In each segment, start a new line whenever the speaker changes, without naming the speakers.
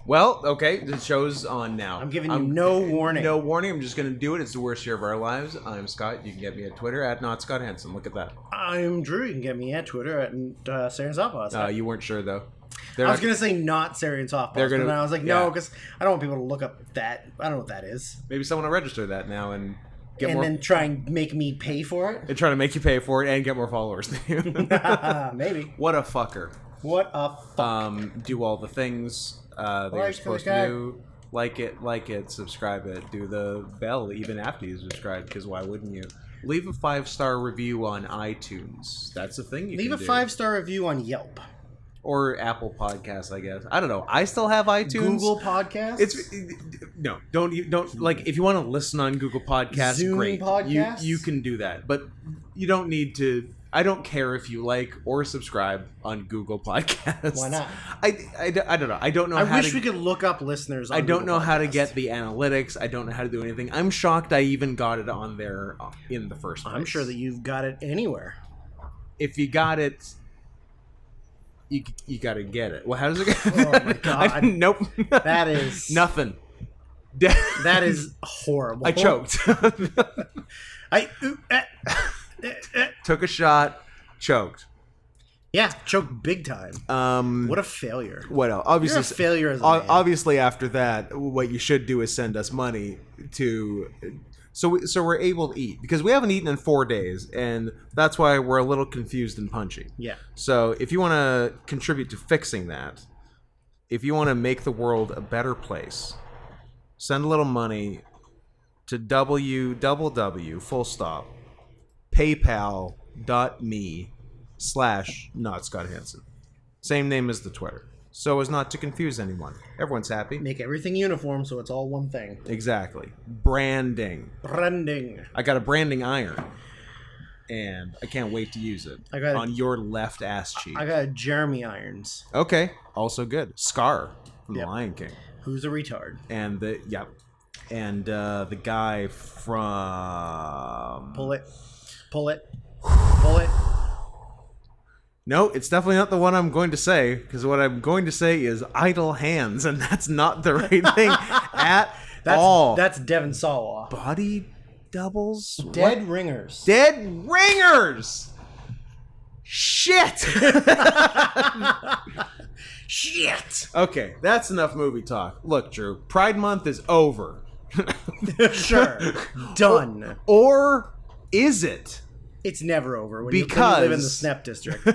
Well, okay, the show's on now.
I'm giving you no warning.
No warning. I'm just going to do it. It's the worst year of our lives. I'm Scott. You can get me at Twitter at @NotScottHenson. Look at that.
I'm Drew. You can get me at Twitter at Sarian Softball.
You weren't sure, though.
I was going to say not Sarian Softball, but then I was like, no, because I don't want people to look up that. I don't know what that is.
Maybe someone will register that now and get more...
then try and make me pay for it?
And try to make you pay for it and get more followers than you.
Maybe.
What a fucker.
What a fuck.
Do all the things that you're supposed to do. Like it, subscribe it, do the bell even after you subscribe, because why wouldn't you? Leave a 5-star review on iTunes. That's a thing you can do.
Leave a 5-star review on Yelp.
Or Apple Podcasts, I guess. I don't know. I still have iTunes.
Google Podcasts?
Don't like, if you want to listen on Google Podcasts,
Zoom
great.
Podcasts?
You can do that. But you don't need to. I don't care if you like or subscribe on Google Podcasts.
Why not?
I don't know. I don't know
I wish we could look up listeners on
I don't
Google
know how to
Podcasts.
get the analytics. I don't know how to do anything. I'm shocked I even got it on there in the first place.
I'm sure that you've got it anywhere.
If you got it, you got to get it. Well, how does it go?
Oh my god.
Nope.
That is...
Nothing.
That is horrible.
I choked. Took a shot, choked.
Yeah, choked big time. What a failure.
What else? Obviously,
You're a failure as a man.
Obviously, after that, what you should do is send us money to... So we're able to eat, because we haven't eaten in 4 days, and that's why we're a little confused and punchy.
Yeah.
So if you want to contribute to fixing that, if you want to make the world a better place, send a little money to paypal.me/NotScottHenson. Same name as the Twitter. So as not to confuse anyone. Everyone's happy.
Make everything uniform so it's all one thing.
Exactly. Branding. I got a branding iron. And I can't wait to use it on your left ass cheek.
I got Jeremy irons.
Okay. Also good. Scar from The Lion King.
Who's a retard.
And the guy from...
Pull it.
No, it's definitely not the one I'm going to say, because what I'm going to say is idle hands, and that's not the right thing at all.
That's Devin Sawa.
Body doubles?
Dead ringers.
Dead ringers! Shit!
Shit!
Okay, that's enough movie talk. Look, Drew, Pride Month is over.
Sure. Done.
Or is it?
It's never over when you live in the Snap District.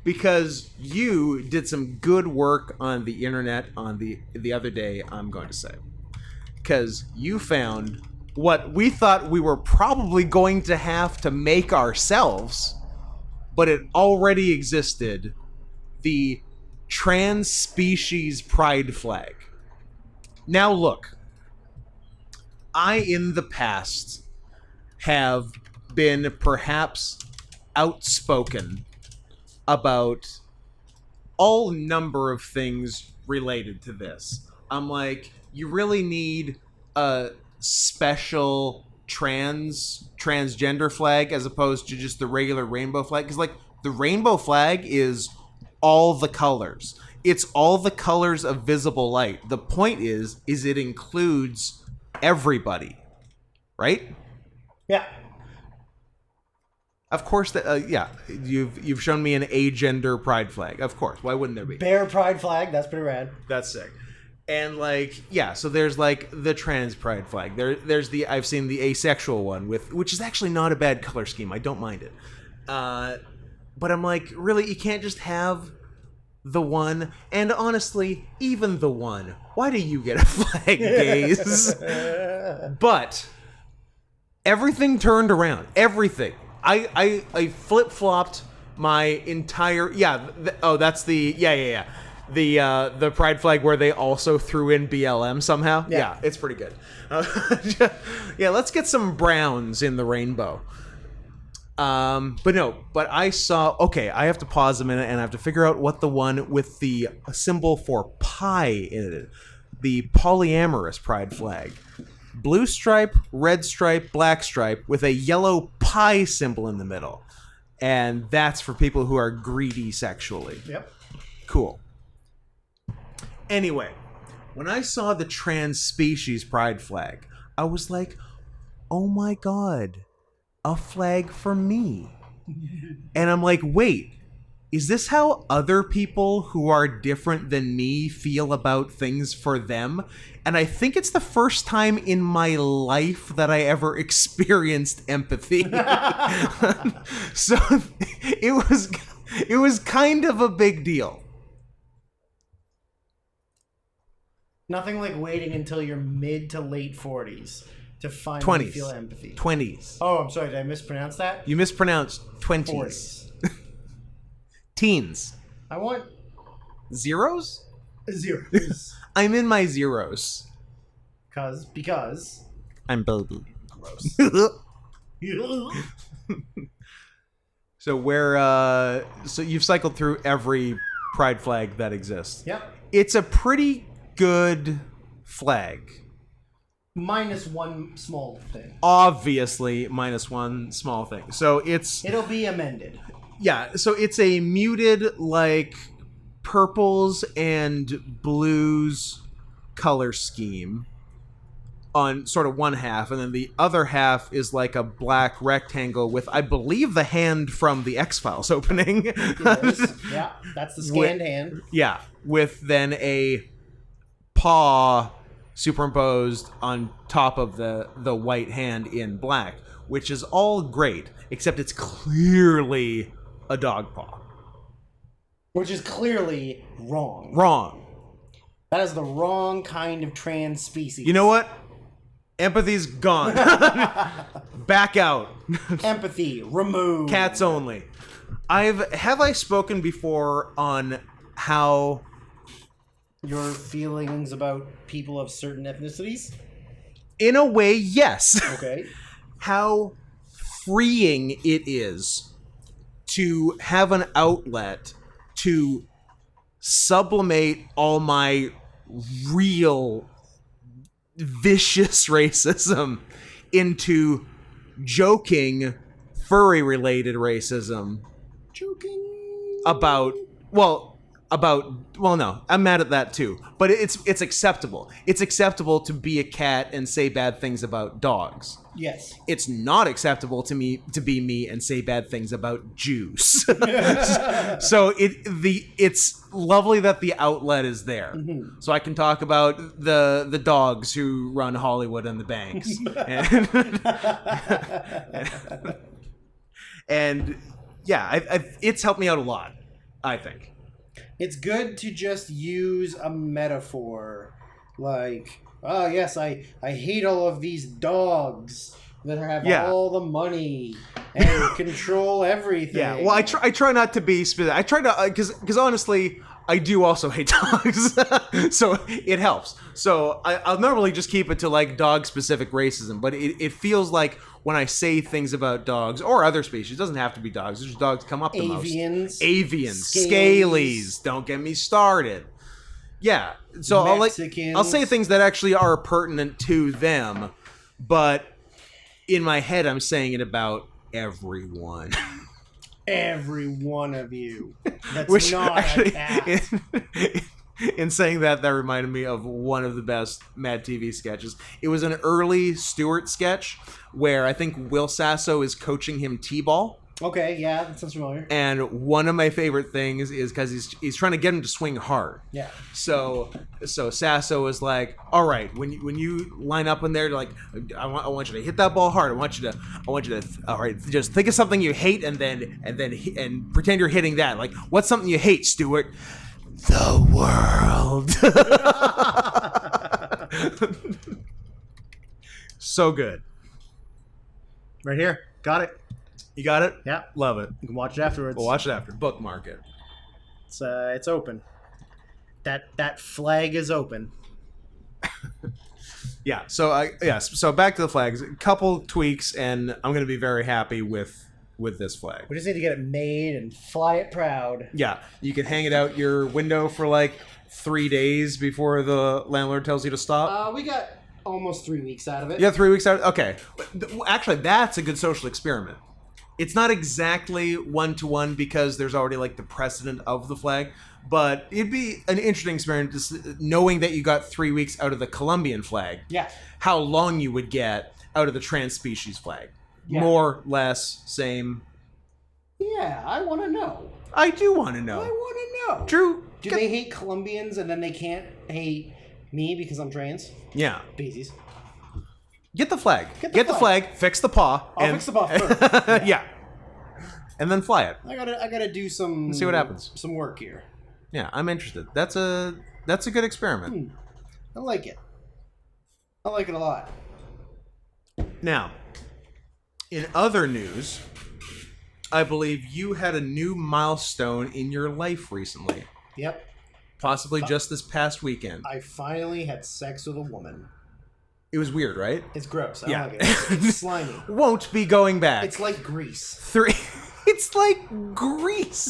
Because you did some good work on the internet on the other day, I'm going to say. Because you found what we thought we were probably going to have to make ourselves, but it already existed, the trans-species pride flag. Now look, I in the past have been perhaps outspoken about all number of things related to this. I'm like, you really need a special transgender flag as opposed to just the regular rainbow flag? Because like the rainbow flag is all the colors. It's all the colors of visible light. The point is it includes everybody, right?
Yeah.
Of course, you've shown me an agender pride flag. Of course, why wouldn't there be?
Bear pride flag, that's pretty rad.
That's sick. And like, yeah, so there's like the trans pride flag. There's I've seen the asexual one which is actually not a bad color scheme. I don't mind it. But I'm like, really, you can't just have the one. And honestly, even the one. Why do you get a flag, gays? But everything turned around. Everything. I flip-flopped my entire... Yeah, that's the... Yeah. The pride flag where they also threw in BLM somehow. Yeah, it's pretty good. Yeah, let's get some browns in the rainbow. But I saw... Okay, I have to pause a minute and I have to figure out what the one with the symbol for pi in it. The polyamorous pride flag. Blue stripe, red stripe, black stripe with a yellow pi symbol in the middle. And that's for people who are greedy sexually.
Yep.
Cool. Anyway, When I saw the trans species pride flag, I was like, oh my God, a flag for me. And I'm like, wait, is this how other people who are different than me feel about things for them? And I think it's the first time in my life that I ever experienced empathy. So it was kind of a big deal.
Nothing like waiting until you're mid to late 40s to finally feel empathy.
20s.
Oh, I'm sorry. Did I mispronounce that?
You mispronounced 20s.
40s.
Teens.
I want
zeros.
Zeros.
I'm in my zeros.
Because
I'm baby.
Gross.
So you've cycled through every pride flag that exists.
Yep.
It's a pretty good flag.
Minus one small thing.
Obviously, minus one small thing. So
it'll be amended.
Yeah, so it's a muted, like, purples and blues color scheme on sort of one half, and then the other half is like a black rectangle with, I believe, the hand from the X-Files opening.
Yeah, that's the scanned hand.
Yeah, with then a paw superimposed on top of the white hand in black, which is all great, except it's clearly a dog paw.
Which is clearly wrong.
Wrong.
That is the wrong kind of trans species.
You know what? Empathy's gone. Back out.
Empathy removed.
Cats only. Have I spoken before on how
your feelings about people of certain ethnicities?
In a way, yes.
Okay.
How freeing it is to have an outlet to sublimate all my real vicious racism into joking furry related racism.
Joking
no, I'm mad at that too. But it's acceptable. It's acceptable to be a cat and say bad things about dogs.
Yes.
It's not acceptable to me to be me and say bad things about Jews. So it's lovely that the outlet is there. Mm-hmm. So I can talk about the dogs who run Hollywood and the banks. And yeah, it's helped me out a lot, I think.
It's good to just use a metaphor like, oh yes, I hate all of these dogs that have all the money and control everything.
Yeah, well, I try not to be specific. I try to, because honestly, I do also hate dogs, so it helps. So I'll normally just keep it to like dog-specific racism, but it feels like when I say things about dogs or other species, it doesn't have to be dogs. There's dogs come up the most. Avians, scalies. Don't get me started. Yeah, so I'll say things that actually are pertinent to them, but in my head, I'm saying it about everyone.
Every one of you. That's not actually, a cat.
In saying that reminded me of one of the best Mad TV sketches. It was an early Stewart sketch where I think Will Sasso is coaching him t-ball.
Okay, yeah, that sounds familiar.
And one of my favorite things is because he's trying to get him to swing hard.
Yeah.
So Sasso is like, all right, when you line up in there, like, I want you to hit that ball hard. I want you to, all right, just think of something you hate and pretend you're hitting that. Like, what's something you hate, Stewart? The world. So good.
Right here. Got it.
You got it?
Yeah.
Love it.
You can watch it afterwards.
We'll watch it after. Bookmark it.
It's open. That flag is open.
Yeah. So back to the flags. A couple tweaks, and I'm going to be very happy with this flag.
We just need to get it made and fly it proud.
Yeah. You can hang it out your window for like 3 days before the landlord tells you to stop.
We got almost 3 weeks out of it.
Yeah, 3 weeks out. Okay. Actually, that's a good social experiment. It's not exactly one-to-one because there's already like the precedent of the flag, but it'd be an interesting experience knowing that you got 3 weeks out of the Colombian flag.
Yeah.
How long you would get out of the trans-species flag.
Yeah.
More, less, same.
Yeah, I want to know.
I do want to know.
I want to know.
Drew,
Do they hate Colombians and then they can't hate me because I'm trans?
Yeah.
Beesies.
Get the flag.
Get the
flag. Fix the paw.
I'll fix the paw first.
Yeah. And then fly it.
I gotta do some.
See what happens.
Some work here.
Yeah, I'm interested. That's a good experiment.
I like it. I like it a lot.
Now, in other news, I believe you had a new milestone in your life recently.
Yep.
Possibly just this past weekend.
I finally had sex with a woman.
It was weird, right?
It's gross. I
Yeah.
don't like it. It's slimy.
Won't be going back.
It's like grease.
3. It's like Greece.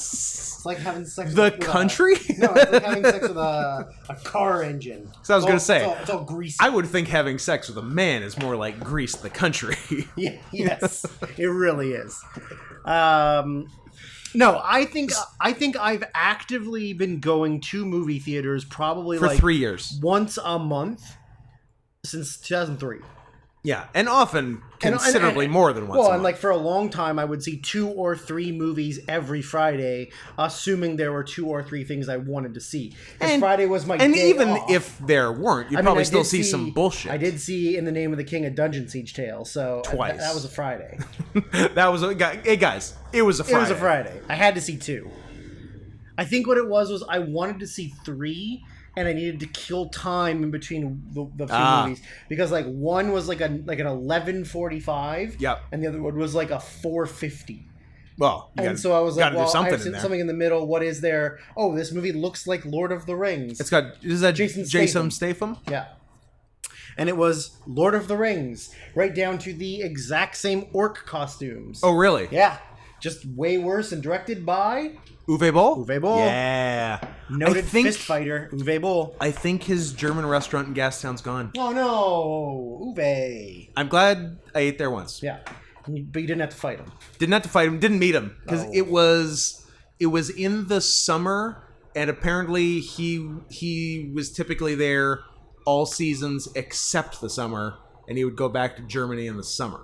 It's like having sex
The
with
country?
No, it's like having sex with a car engine.
So I was going to say,
it's all greasy.
I would think having sex with a man is more like Greece, the country.
Yeah, yes, it really is. No, I think I've actively been going to movie theaters probably
For
like
3 years.
once a month since 2003.
Yeah, and often considerably more than once a
Well,
month.
and like for a long time, I would see 2 or 3 movies every Friday, assuming there were 2 or 3 things I wanted to see. And Friday was my
and
day
even
off.
if there weren't, you'd
I mean,
probably
I
still
did
see some bullshit.
I did see In the Name of the King a Dungeon Siege Tale, so
Twice.
that was a Friday.
That was hey guys, it was a Friday.
It was a Friday. I had to see 2. I think what it was I wanted to see 3, and I needed to kill time in between the few movies because like one was like an 11:45.
Yep.
And the other one was like a 4:50.
Well,
So I was like, well, I have
in there.
something in the middle. What is there? Oh, this movie looks like Lord of the Rings.
Is that
Jason
Statham?
Yeah. And it was Lord of the Rings, right down to the exact same orc costumes.
Oh, really?
Yeah. Just way worse and directed by
Uwe Boll?
Uwe Boll.
Yeah.
Noted fist fighter, Uwe Boll.
I think his German restaurant in Gastown's gone.
Oh no, Uwe.
I'm glad I ate there once.
Yeah, but you didn't have to fight him.
Didn't have to fight him. Didn't meet him because
Oh.
it was in the summer, and apparently he was typically there all seasons except the summer, and he would go back to Germany in the summer.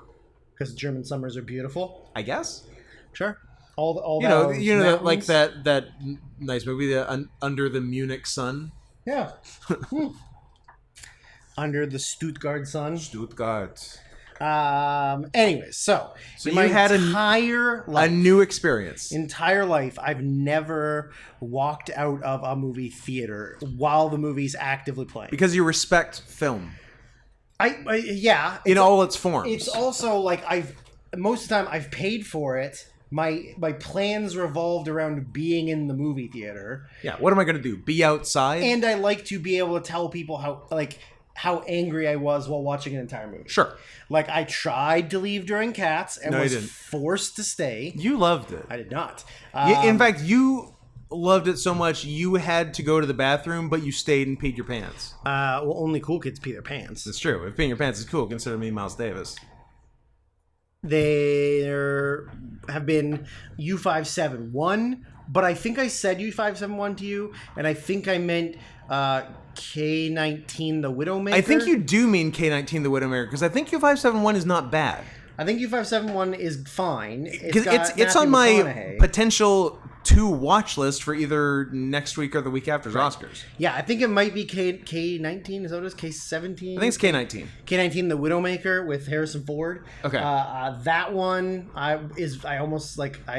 Because German summers are beautiful.
I guess.
Sure. All
You know,
mountains.
like that nice movie, Under the Munich Sun.
Yeah. Under the Stuttgart sun.
Stuttgart.
Anyways, so
you
my
had
entire
a new experience.
entire life, I've never walked out of a movie theater while the movie's actively playing.
Because you respect film
Yeah,
in all its forms.
it's also like most of the time I've paid for it. My plans revolved around being in the movie theater.
Yeah, what am I going to do? Be outside?
And I like to be able to tell people how angry I was while watching an entire movie.
Sure.
Like I tried to leave during Cats and
No, you
was
didn't.
forced to stay.
You loved it.
I did not.
In fact, you loved it so much you had to go to the bathroom, but you stayed and peed your pants.
Well, only cool kids pee their pants.
It's true. If peeing your pants is cool, consider me Miles Davis.
There have been U571, but I think I said U571 to you, and I think I meant K19 the Widowmaker.
I think you do mean K19 the Widowmaker, because I think U571 is not bad.
I think U571 is fine.
Because
got
it's on my
McConaughey.
potential to watch list for either next week or the week after's Oscars.
Yeah, I think it might be K19. Is that what it is? K17?
I think it's K19.
K19 the Widowmaker with Harrison Ford.
Okay.
That one I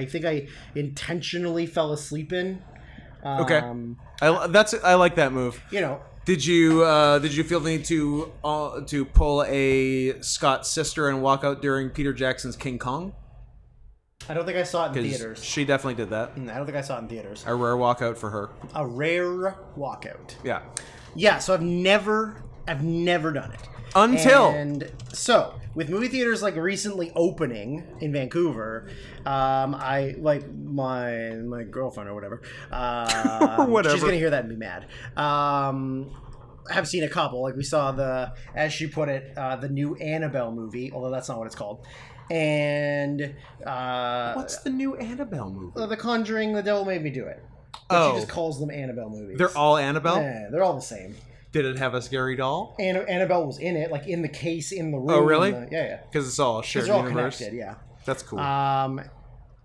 think I intentionally fell asleep in.
Okay. I like that move.
You know,
Did you feel the need to pull a Scott's sister and walk out during Peter Jackson's King Kong?
I don't think I saw it in
'Cause
theaters.
she definitely did that.
I don't think I saw it in theaters.
A rare walkout for her.
A rare walkout.
Yeah.
Yeah, so I've never done it.
Until.
And so, with movie theaters like recently opening in Vancouver, I like my girlfriend or whatever.
Whatever.
She's gonna hear that and be mad. Have seen a couple. Like we saw as she put it, the new Annabelle movie, although that's not what it's called. And
What's the new Annabelle movie?
The Conjuring, The Devil Made Me Do It. But she just calls them Annabelle movies.
They're all Annabelle?
Yeah, they're all the same.
Did it have a scary doll?
Annabelle was in it, like in the case in the room.
Oh, really?
Yeah.
Because it's all shared
they're all
universe.
connected, yeah.
That's cool.
How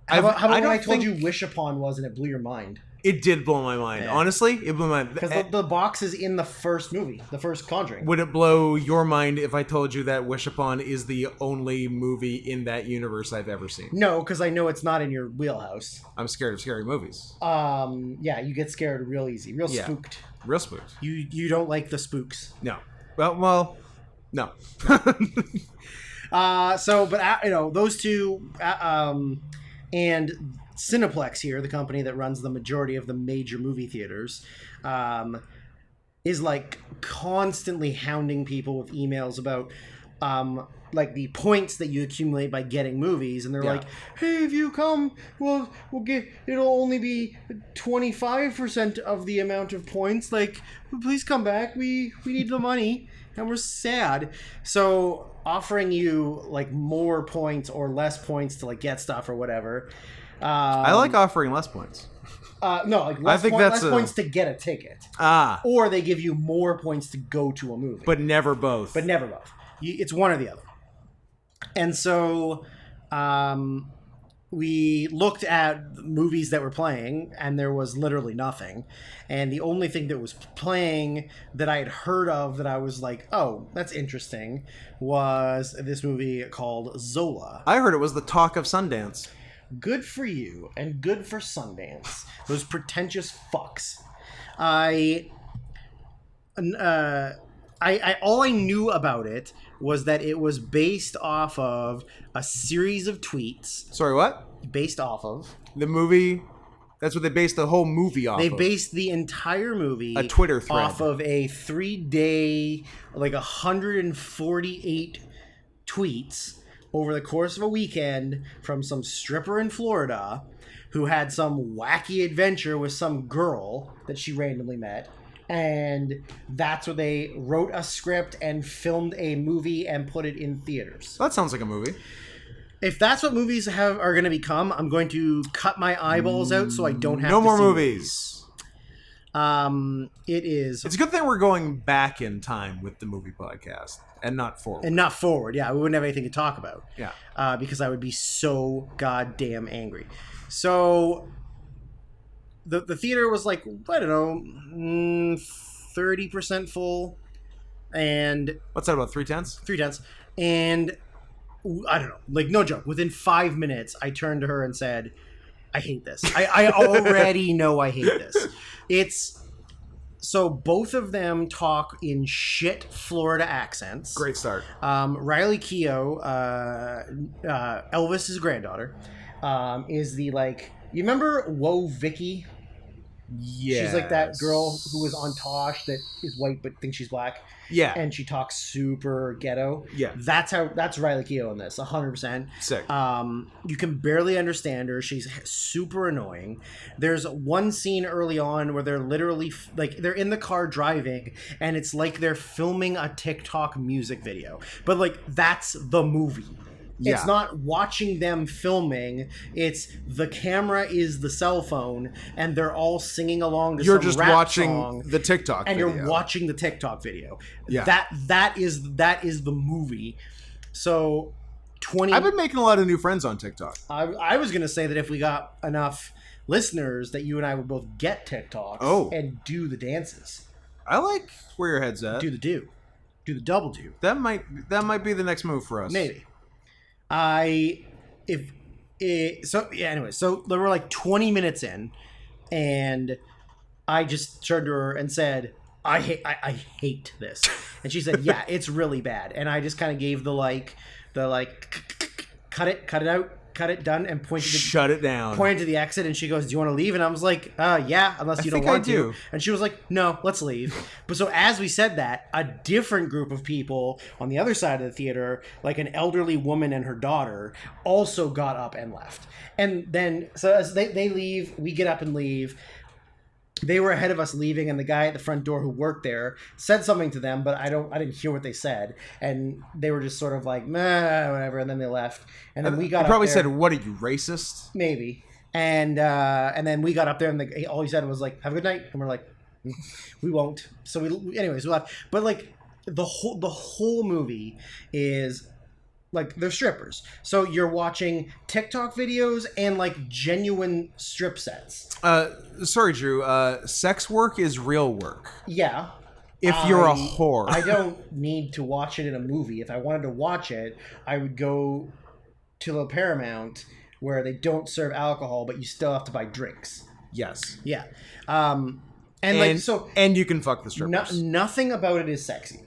about when I told you Wish Upon was and it blew your mind?
It did blow my mind. Yeah. Honestly, it blew my mind.
Because the box is in the first movie, the first Conjuring.
Would it blow your mind if I told you that Wish Upon is the only movie in that universe I've ever seen?
No, because I know it's not in your wheelhouse.
I'm scared of scary movies.
Yeah, you get scared real easy, real spooked.
Real spooked.
You don't like the spooks.
No. Well, no.
Those two, and Cineplex here, the company that runs the majority of the major movie theaters, is like constantly hounding people with emails about like the points that you accumulate by getting movies, and they're like, hey, if you come, we'll get, it'll only be 25% of the amount of points, like, please come back, we need the money and we're sad. So offering you like more points or less points to like get stuff or whatever.
I like offering less points.
No, like less points to get a ticket. Or they give you more points to go to a movie.
But never both.
It's one or the other. And so we looked at movies that were playing, and there was literally nothing. And the only thing that was playing that I had heard of that I was like, oh, that's interesting, was this movie called Zola.
I heard it was the talk of Sundance.
Good for you, and good for Sundance. Those pretentious fucks. All I knew about it was that it was based off of a series of tweets.
Sorry, what?
Based off of
the movie. That's what they based the whole movie off of.
They based the entire movie
a Twitter thread
off of a 3-day, like 148 tweets over the course of a weekend from some stripper in Florida who had some wacky adventure with some girl that she randomly met. And that's what they wrote a script and filmed a movie and put it in theaters.
That sounds like a movie.
If that's what movies are going to become, I'm going to cut my eyeballs out so I don't have
no
to
more
see
movies.
It is.
It's a good thing we're going back in time with the movie podcast and not forward.
Yeah, we wouldn't have anything to talk about.
Yeah.
Because I would be so goddamn angry. So the theater was like, I don't know, 30% full. And
what's that, about 3/10?
3/10. And I don't know, like, no joke, within 5 minutes I turned to her and said, I hate this. I already know I hate this. It's so both of them talk in shit Florida accents.
Great start.
Riley Keough, Elvis's granddaughter, is the, like, you remember Whoa Vicky?
Yeah.
She's like that girl who was on Tosh that is white but thinks she's black.
Yeah.
And she talks super ghetto.
Yeah.
That's Riley Keough in this, 100%.
Sick.
You can barely understand her. She's super annoying. There's one scene early on where they're literally, like, they're in the car driving, and it's like they're filming a TikTok music video. But, like, that's the movie. Yeah. It's not watching them filming. It's the camera is the cell phone, and they're all singing along to some rap song,
the TikTok
and
video.
You're watching the TikTok video.
Yeah.
That is the movie. So 20.
I've been making a lot of new friends on TikTok.
I was gonna say that if we got enough listeners, that you and I would both get TikToks and do the dances.
I like where your head's at.
Do the double do.
That might be the next move for us.
Maybe. Anyway, so they were like 20 minutes in, and I just turned to her and said, I hate this. And she said, yeah, it's really bad. And I just kind of gave the cut it out, cut it, done, and
shut it down.
Pointed to the exit, and she goes, do you want to leave? And I was like, yeah, unless you don't want to. And she was like, no, let's leave. But so as we said that, a different group of people on the other side of the theater, like an elderly woman and her daughter, also got up and left. And then, so as they leave, we get up and leave. they were ahead of us leaving, and the guy at the front door who worked there said something to them, but I didn't hear what they said, and they were just sort of like meh, whatever, and then they left, and then we got
probably
up there,
said, "What are you, racist?"
maybe, and then we got up there, and all he said was like, "Have a good night," and we're like, "We won't." So anyways, we left, but like the whole movie is. Like, they're strippers. So you're watching TikTok videos and, like, genuine strip sets.
Sorry, Drew. Sex work is real work.
Yeah.
If you're a whore.
I don't need to watch it in a movie. If I wanted to watch it, I would go to the Paramount where they don't serve alcohol, but you still have to buy drinks.
Yes.
Yeah. And
you can fuck the strippers.
Nothing about it is sexy.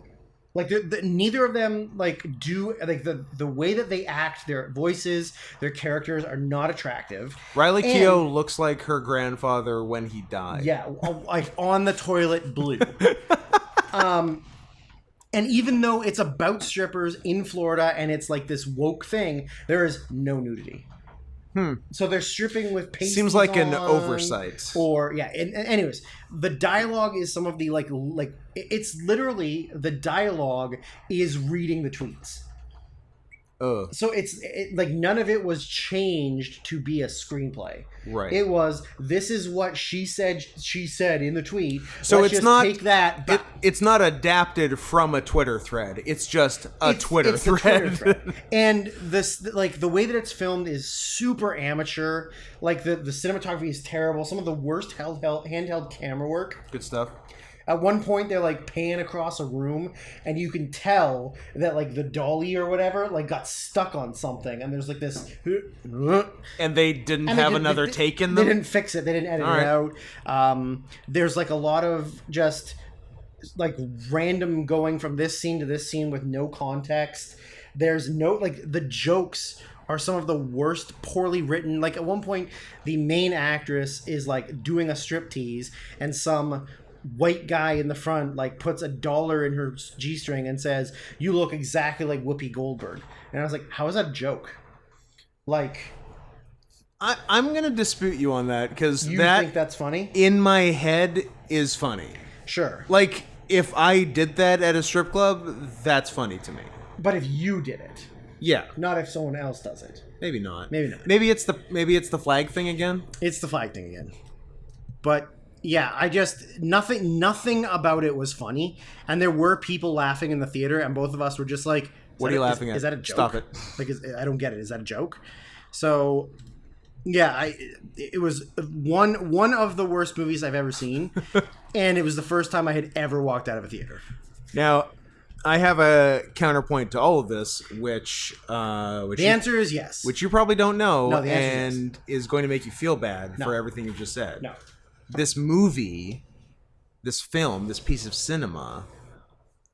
Like neither of them like do like the way that they act, their voices, their characters are not attractive.
Riley Keough looks like her grandfather when he died.
Yeah, like on the toilet blue. And even though it's about strippers in Florida and it's like this woke thing, there is no nudity. So they're stripping with pasties.
Seems like an oversight.
Or yeah. And anyways, the dialogue is some of the like it's literally the dialogue is reading the tweets. So it's like none of it was changed to be a screenplay.
Right.
It was this is what she said in the tweet.
So
Let's
it's
just
not
take that.
It's not adapted from a Twitter thread. It's just a Twitter thread.
And this like the way that it's filmed is super amateur. Like the cinematography is terrible. Some of the worst handheld camera work.
Good stuff.
At one point, they're like panning across a room, and you can tell that like the dolly or whatever like got stuck on something, and there's like this.
And they didn't have another take in them.
They didn't fix it. They didn't edit it out. There's like a lot of just like random going from this scene to this scene with no context. There's no like the jokes are some of the worst, poorly written. Like at one point, the main actress is like doing a striptease, and some white guy in the front like puts $1 in her G-string and says, "You look exactly like Whoopi Goldberg." And I was like, how is that a joke? Like,
I'm gonna dispute you on that because
you think that's funny?
In my head is funny.
Sure.
Like if I did that at a strip club, that's funny to me.
But if you did it,
yeah,
not if someone else does it.
Maybe not.
Maybe not.
Maybe it's the flag thing again.
It's the flag thing again. But yeah, I just nothing about it was funny, and there were people laughing in the theater, and both of us were just like,
"What are you laughing at?
Is that a joke?
Stop it!"
Like, I don't get it. Is that a joke? So, yeah, it was one of the worst movies I've ever seen, and it was the first time I had ever walked out of a theater.
Now, I have a counterpoint to all of this, which
the answer is yes,
which you probably don't know,
no, the answer
and is going to make you feel bad for everything you've just said.
No.
This movie, this film, this piece of cinema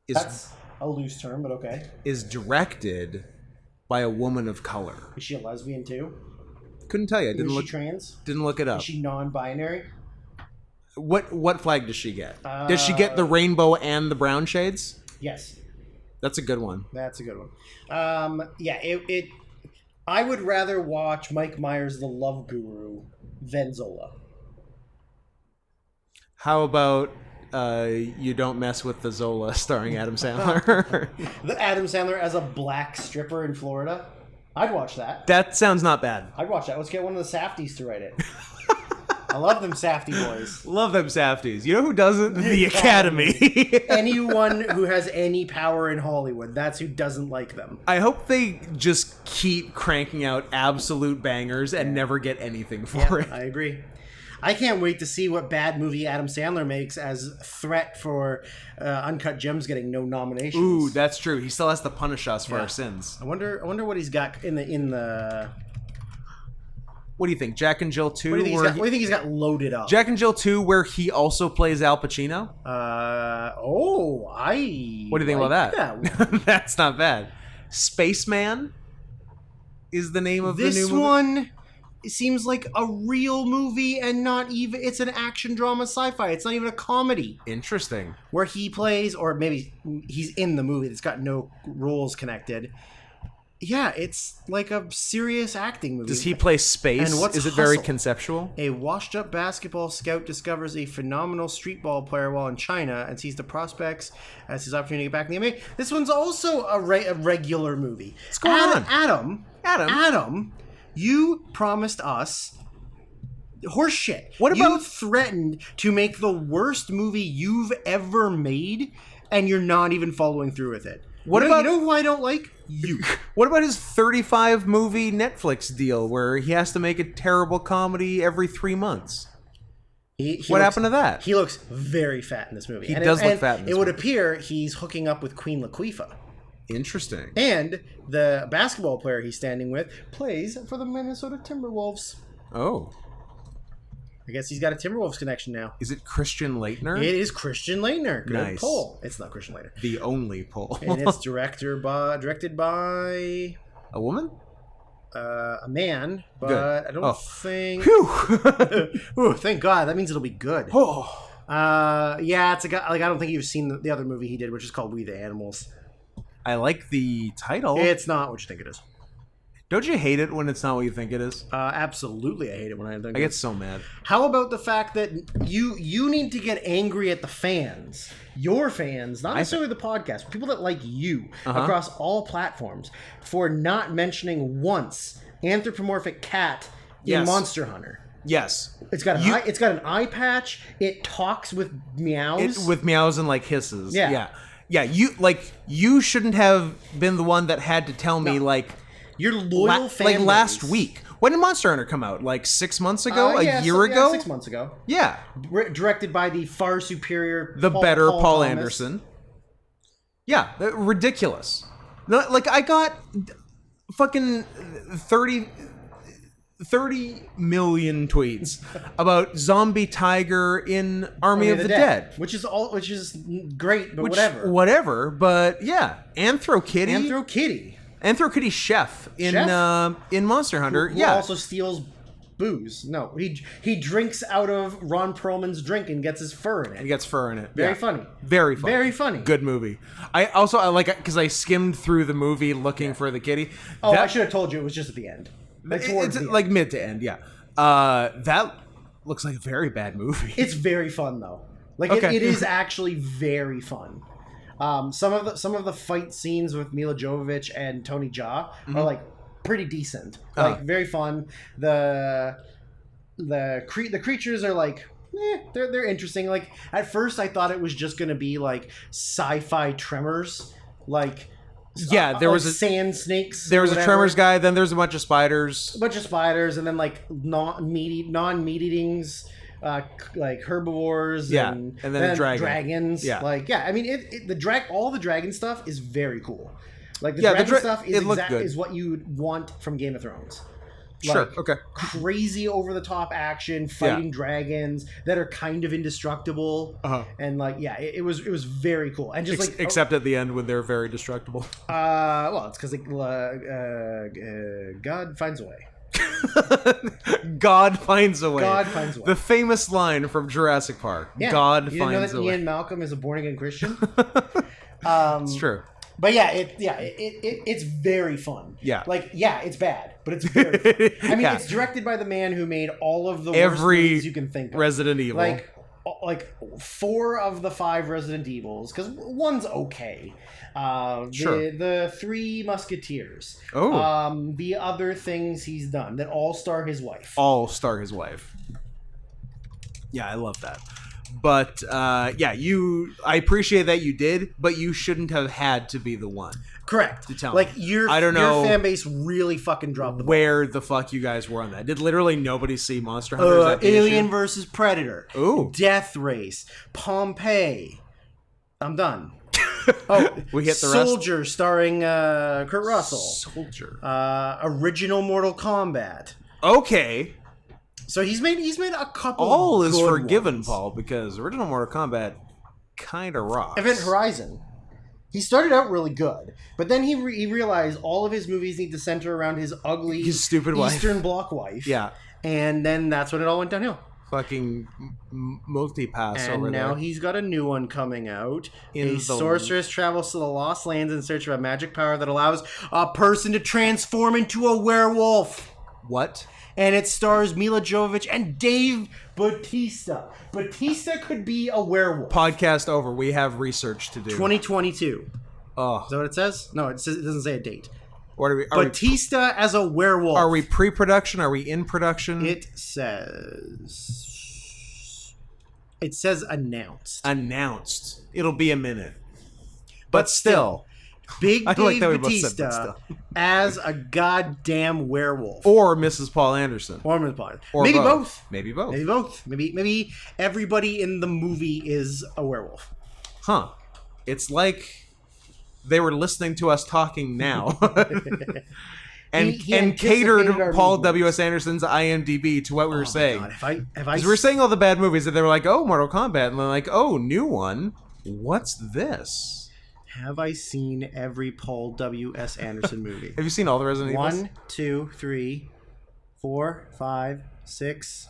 that's a loose term, but okay.
Is directed by a woman of color.
Is she a lesbian too?
Couldn't tell you.
Is she trans?
Didn't look it up.
Is she non-binary?
What flag does she get? Does she get the rainbow and the brown shades?
Yes.
That's a good one.
That's a good one. Yeah, it I would rather watch Mike Myers' The Love Guru than Zola.
How about You Don't Mess with the Zola starring Adam Sandler?
The Adam Sandler as a black stripper in Florida? I'd watch that.
That sounds not bad.
I'd watch that. Let's get one of the Safdies to write it. I love them Safdie boys.
Love them Safdies. You know who doesn't? The Academy.
Anyone who has any power in Hollywood, that's who doesn't like them.
I hope they just keep cranking out absolute bangers and never get anything for it.
I agree. I can't wait to see what bad movie Adam Sandler makes as threat for Uncut Gems getting no nominations.
Ooh, that's true. He still has to punish us for our sins.
I wonder what he's got in the.
What do you think, Jack and Jill 2?
What do you think he's got loaded up?
Jack and Jill 2, where he also plays Al Pacino?
What
do you think about that? That's not bad. Spaceman is the name of the new movie.
This one seems like a real movie and not even... It's an action drama sci-fi. It's not even a comedy.
Interesting.
Where he plays, or maybe he's in the movie that's got no roles connected. Yeah, it's like a serious acting movie.
Does he play space?
And what's
Is it very
Hustle?
conceptual?
A washed-up basketball scout discovers a phenomenal street ball player while in China and sees the prospects as his opportunity to get back in the NBA. This one's also a regular movie.
What's going on?
Adam, you promised us horse shit.
What
You
about-
threatened to make the worst movie you've ever made, and you're not even following through with it.
What
you
about-
know who I don't like? You.
What about his 35 movie Netflix deal where he has to make a terrible comedy every 3 months? What happened to that?
He looks very fat in this movie.
He does look fat in this
It would
movie.
appear he's hooking up with Queen Latifah.
Interesting.
And the basketball player he's standing with plays for the Minnesota Timberwolves.
Oh.
I guess he's got a Timberwolves connection now.
Is it Christian Leitner?
It is Christian Leitner. Good
Nice.
pull. It's not Christian Leitner.
The only poll.
And it's directed by
A woman?
a man, but
Good.
I don't
Oh.
think...
Phew!
Ooh, thank God. That means it'll be good.
Oh.
Yeah, it's a guy... Like, I don't think you've seen the other movie he did, which is called We the Animals.
I like the title.
It's not what you think it is.
Don't you hate it when it's not what you think it is?
Absolutely, I hate it when I think
I get so mad.
How about the fact that you need to get angry at the fans, your fans, not necessarily the podcast, but people that like you across all platforms, for not mentioning once anthropomorphic cat in
Yes.
Monster Hunter.
Yes.
It's got an eye patch. It talks with meows.
With meows and like hisses.
Yeah.
Yeah. You shouldn't have been the one that had to tell me
Your loyal fan base.
last week. When did Monster Hunter come out? Like 6 months ago? A year ago?
Yeah, 6 months ago.
Yeah.
Directed by the far superior
Better Paul
Thomas.
Anderson. Yeah, ridiculous. No, like I got fucking 30 million tweets about Zombie Tiger in Army of the Dead.
which is great, but whatever.
Whatever, but yeah, Anthro Kitty. Anthro Kitty Chef in Monster Hunter.
Who
yeah,
also steals booze. No, he drinks out of Ron Perlman's drink and gets his fur in it.
he gets fur in it.
Very
Yeah.
funny.
Very funny.
Very funny.
Good movie. I like because I skimmed through the movie looking for the kitty.
Oh, I should have told you it was just at the end. Like towards
It's
the
like
end.
mid to end. Yeah. That looks like a very bad movie.
It's very fun though. Like
Okay.
it is actually very fun. Some of the fight scenes with Mila Jovovich and Tony Jaa are like pretty decent. Like very fun. The creatures are like they're interesting. Like at first I thought it was just gonna be like sci-fi Tremors, like
there was
sand snakes.
There was
or
a
whatever.
Tremors guy. Then there's a bunch of spiders.
A bunch of spiders, and then like non-meat eatings, like herbivores.
Yeah,
and
then a dragon.
dragons.
Yeah.
I mean, all the dragon stuff is very cool. Like the
Yeah,
dragon stuff
it looked good.
is what you would want from Game of Thrones.
Sure.
Like,
Okay.
Crazy over the top action, fighting dragons that are kind of indestructible, and it was very cool. And just
Except at the end when they're very destructible.
well, it's because God finds a way.
God finds a way.
God finds a way.
The famous line from Jurassic Park.
Yeah.
God
you didn't
finds
know
a
that
way.
Ian Malcolm is a born again Christian.
It's true.
But it's very fun.
Yeah.
It's bad, but it's very fun. I mean,
Yeah.
it's directed by the man who made all of the worst
Every
movies you can think of.
Resident Evil.
Like 4 of the 5 Resident Evils, because one's okay.
Sure.
The 3 Musketeers.
Oh.
The other things he's done that all star his wife.
All star his wife. Yeah, I love that. But I appreciate that you did, but you shouldn't have had to be the one.
Correct.
To tell
like
me.
your
I don't know
your fan base really fucking dropped the ball.
where the fuck you guys were on that. Did literally nobody see Monster Hunters at the
Alien
issue?
versus Predator.
Ooh.
Death Race. Pompeii. I'm done. Oh,
We hit the rest?
Soldier starring Kurt Russell.
Soldier.
Original Mortal Kombat.
Okay.
So he's made a couple.
All is
good
forgiven,
ones.
Paul, because original Mortal Kombat kind of rocks.
Event Horizon. He started out really good, but then he realized all of his movies need to center around his ugly,
His stupid wife.
Eastern Bloc wife.
Yeah.
And then that's when it all went downhill.
fucking multi-pass
And
over
now
there.
he's got a new one coming out.
In
A
the-
sorceress travels to the Lost Lands in search of a magic power that allows a person to transform into a werewolf.
What?
And it stars Mila Jovovich and Dave Bautista. Bautista could be a werewolf.
Podcast over. We have research to do.
2022.
Oh,
Is that what it says? No, it doesn't say a date.
what are we?
Bautista as a werewolf.
Are we pre-production? Are we in production?
It says announced.
Announced. It'll be a minute. But still.
Big
I
Dave
like that we both said
Bautista
but still.
as a goddamn werewolf.
Or Mrs. Paul Anderson.
Or Ms. Potter.
Or
Maybe both.
Maybe both.
Maybe both. Maybe everybody in the movie is a werewolf.
Huh. It's like they were listening to us talking now. and
He
and catered
anticipated our
Paul
movements.
W.S. Anderson's IMDb to what we were saying.
God, have I
Because we were saying all the bad movies, and they were like, oh, Mortal Kombat. And they're like, oh, new one. What's this?
have I seen every Paul W.S. Anderson movie?
Have you seen all the Resident Evils?
1, 2, 3, 4, 5, 6.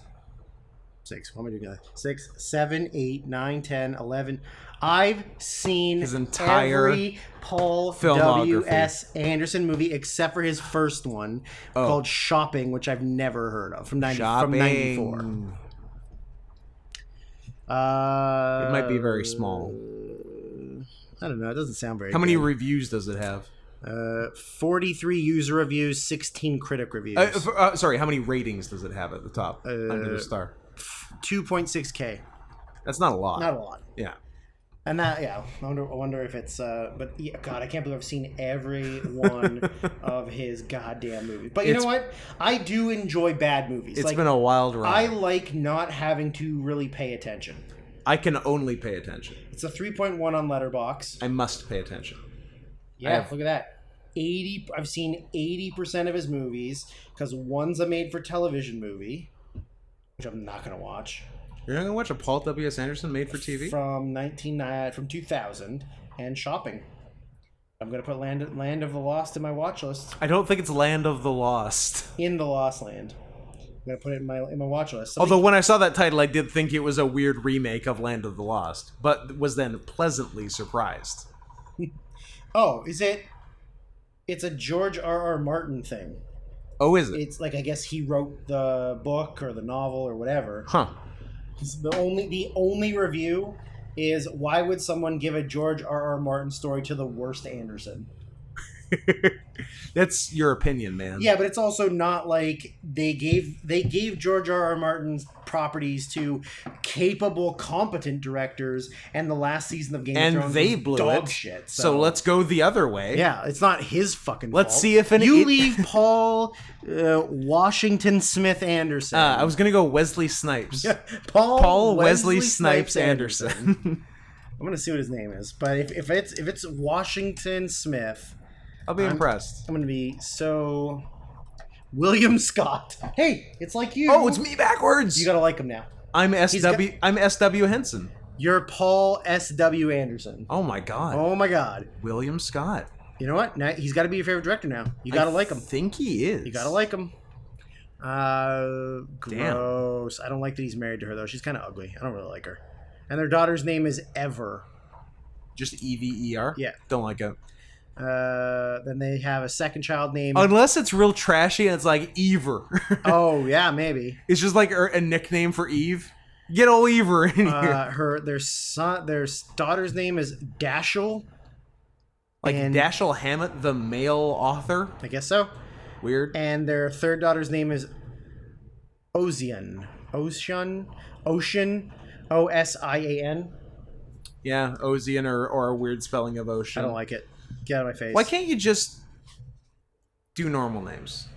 What am I doing? 6, 7, 8, 9, 10, 11. I've seen
His entire
every Paul
filmography.
W.S. Anderson movie except for his first one called Shopping, which I've never heard of, from 94.
It might be very small.
I don't know. It doesn't sound very
How many
good.
reviews does it have?
43 user reviews, 16 critic reviews.
Sorry, how many ratings does it have at the top under the star?
2.6K.
That's not a lot.
Not a lot.
Yeah.
And that, yeah, I wonder if it's, but yeah, God, I can't believe I've seen every one of his goddamn movies. But you know what? I do enjoy bad movies.
It's been a wild ride.
I like not having to really pay attention.
I can only pay attention.
It's a 3.1 on Letterboxd.
I must pay attention.
Yeah, look at that. I've seen 80% of his movies because one's a made-for-television movie, which I'm not going to watch.
You're not gonna watch a Paul W.S. Anderson made for TV?
From 2000, and Shopping. I'm gonna put Land of the Lost in my watch list.
I don't think it's Land of the Lost.
In the Lost Land. I'm gonna put it in my watch list.
Although when I saw that title, I did think it was a weird remake of Land of the Lost, but was then pleasantly surprised.
Oh, is it? It's a George R.R. Martin thing.
Oh, is it?
It's like, I guess he wrote the book or the novel or whatever.
Huh.
The only review is, why would someone give a George R.R. Martin story to the worst Anderson?
That's your opinion, man.
Yeah, but it's also not like they gave George R.R. Martin's properties to capable, competent directors, and the last season of Game of Thrones
And they
was
blew
dog
it.
shit.
So let's go the other way.
Yeah, it's not his fucking
Let's
fault.
see if
you leave Paul Washington Smith Anderson.
I was gonna go Wesley Snipes.
Paul
Wesley Snipes Anderson.
I'm gonna see what his name is, but if it's Washington Smith,
I'll be impressed.
I'm gonna be so. William Scott. Hey, it's like you.
Oh, it's me backwards.
You gotta like him now.
I'm SW Henson.
You're Paul S.W. Anderson.
Oh my god.
Oh my god.
William Scott.
You know what? Now he's got to be your favorite director now. You gotta like him.
I think he is.
You gotta like him. Gross. I don't like that he's married to her though. She's kind of ugly. I don't really like her. And their daughter's name is Ever.
Just Ever.
Yeah.
Don't like it.
Then they have a second child named.
Unless it's real trashy and it's like Ever.
Oh yeah, maybe.
It's just like a nickname for Eve. Get old Ever in here.
Their daughter's name is Dashiell.
Like
and
Dashiell Hammett, the male author.
I guess so.
Weird.
And their third daughter's name is Ocean. Ocean. Osian.
Yeah, Ozian or a weird spelling of ocean.
I don't like it. Get out of my face.
Why can't you just do normal names?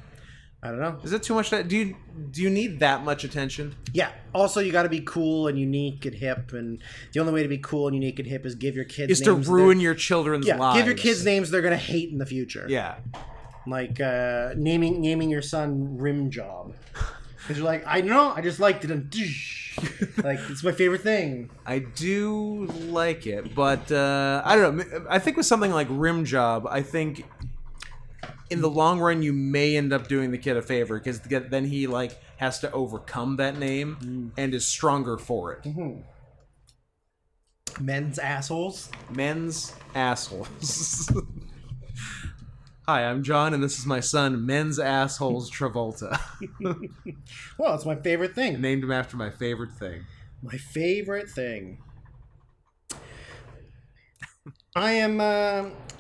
I don't know.
Is it too much? Do you need that much attention?
Yeah. Also, you got to be cool and unique and hip, and the only way to be cool and unique and hip is give your kids names
to ruin your children's lives.
Give your kids names they're gonna hate in the future.
Yeah.
Like naming your son Rim Job, because you're like, I know, I just liked it, and like it's my favorite thing.
I do like it, but I don't know. I think with something like Rim Job, I think in the long run you may end up doing the kid a favor, because then he like has to overcome that name and is stronger for it.
Men's assholes.
Men's assholes. Hi, I'm John, and this is my son, Men's Assholes Travolta.
Well, it's my favorite thing.
Named him after my favorite thing.
My favorite thing. I'm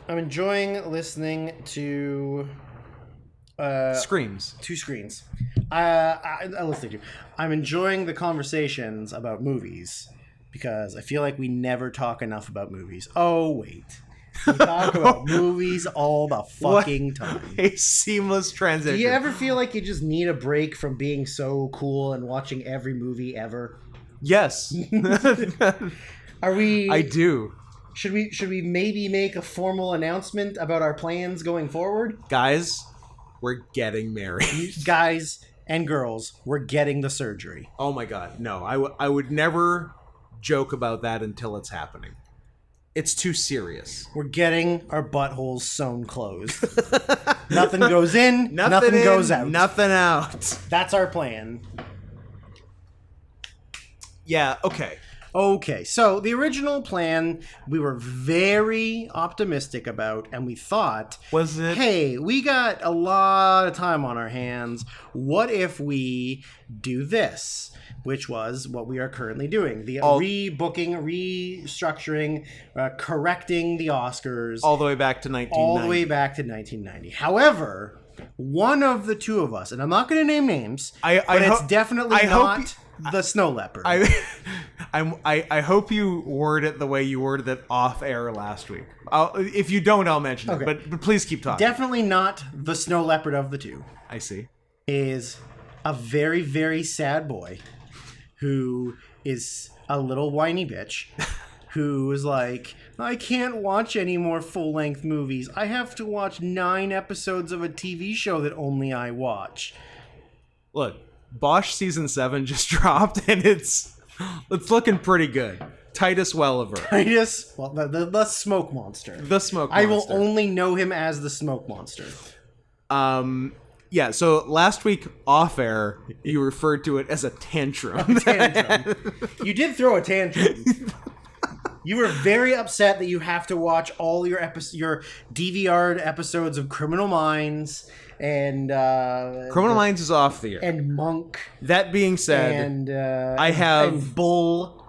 enjoying listening to
Screams.
Two screens. I listen to. I'm enjoying the conversations about movies because I feel like we never talk enough about movies. Oh wait, we talk about movies all the fucking time.
A seamless transition.
Do you ever feel like you just need a break from being so cool and watching every movie ever?
Yes.
Are we?
I do.
Should we maybe make a formal announcement about our plans going forward?
Guys, we're getting married.
Guys and girls, we're getting the surgery.
Oh my god, no. I would never joke about that until it's happening. It's too serious.
We're getting our buttholes sewn closed. Nothing goes in, nothing
in,
goes out.
Nothing out.
That's our plan.
Yeah, okay.
Okay, so the original plan we were very optimistic about, and we thought,
Was it?
hey, we got a lot of time on our hands. What if we do this? Which was what we are currently doing. The rebooking, restructuring, correcting the Oscars.
All the way back to 1990.
All the way back to 1990. However, one of the two of us, and I'm not going to name names, but it's definitely not the snow leopard.
I hope you word it the way you worded it off air last week. If you don't, I'll mention it. But please keep talking.
Definitely not the snow leopard of the two.
I see.
Is a very, very sad boy who is a little whiny bitch who is like, I can't watch any more full-length movies. I have to watch 9 episodes of a TV show that only I watch.
Look, Bosch season 7 just dropped, and it's looking pretty good. Titus Welliver.
Titus, well, the smoke monster.
The smoke monster.
I will only know him as the smoke monster.
Yeah, so last week off air, you referred to it as a tantrum.
You did throw a tantrum. You were very upset that you have to watch all your DVR'd episodes of Criminal Minds and
Criminal Minds is off the air.
And Monk.
That being said,
and
I have
and Bull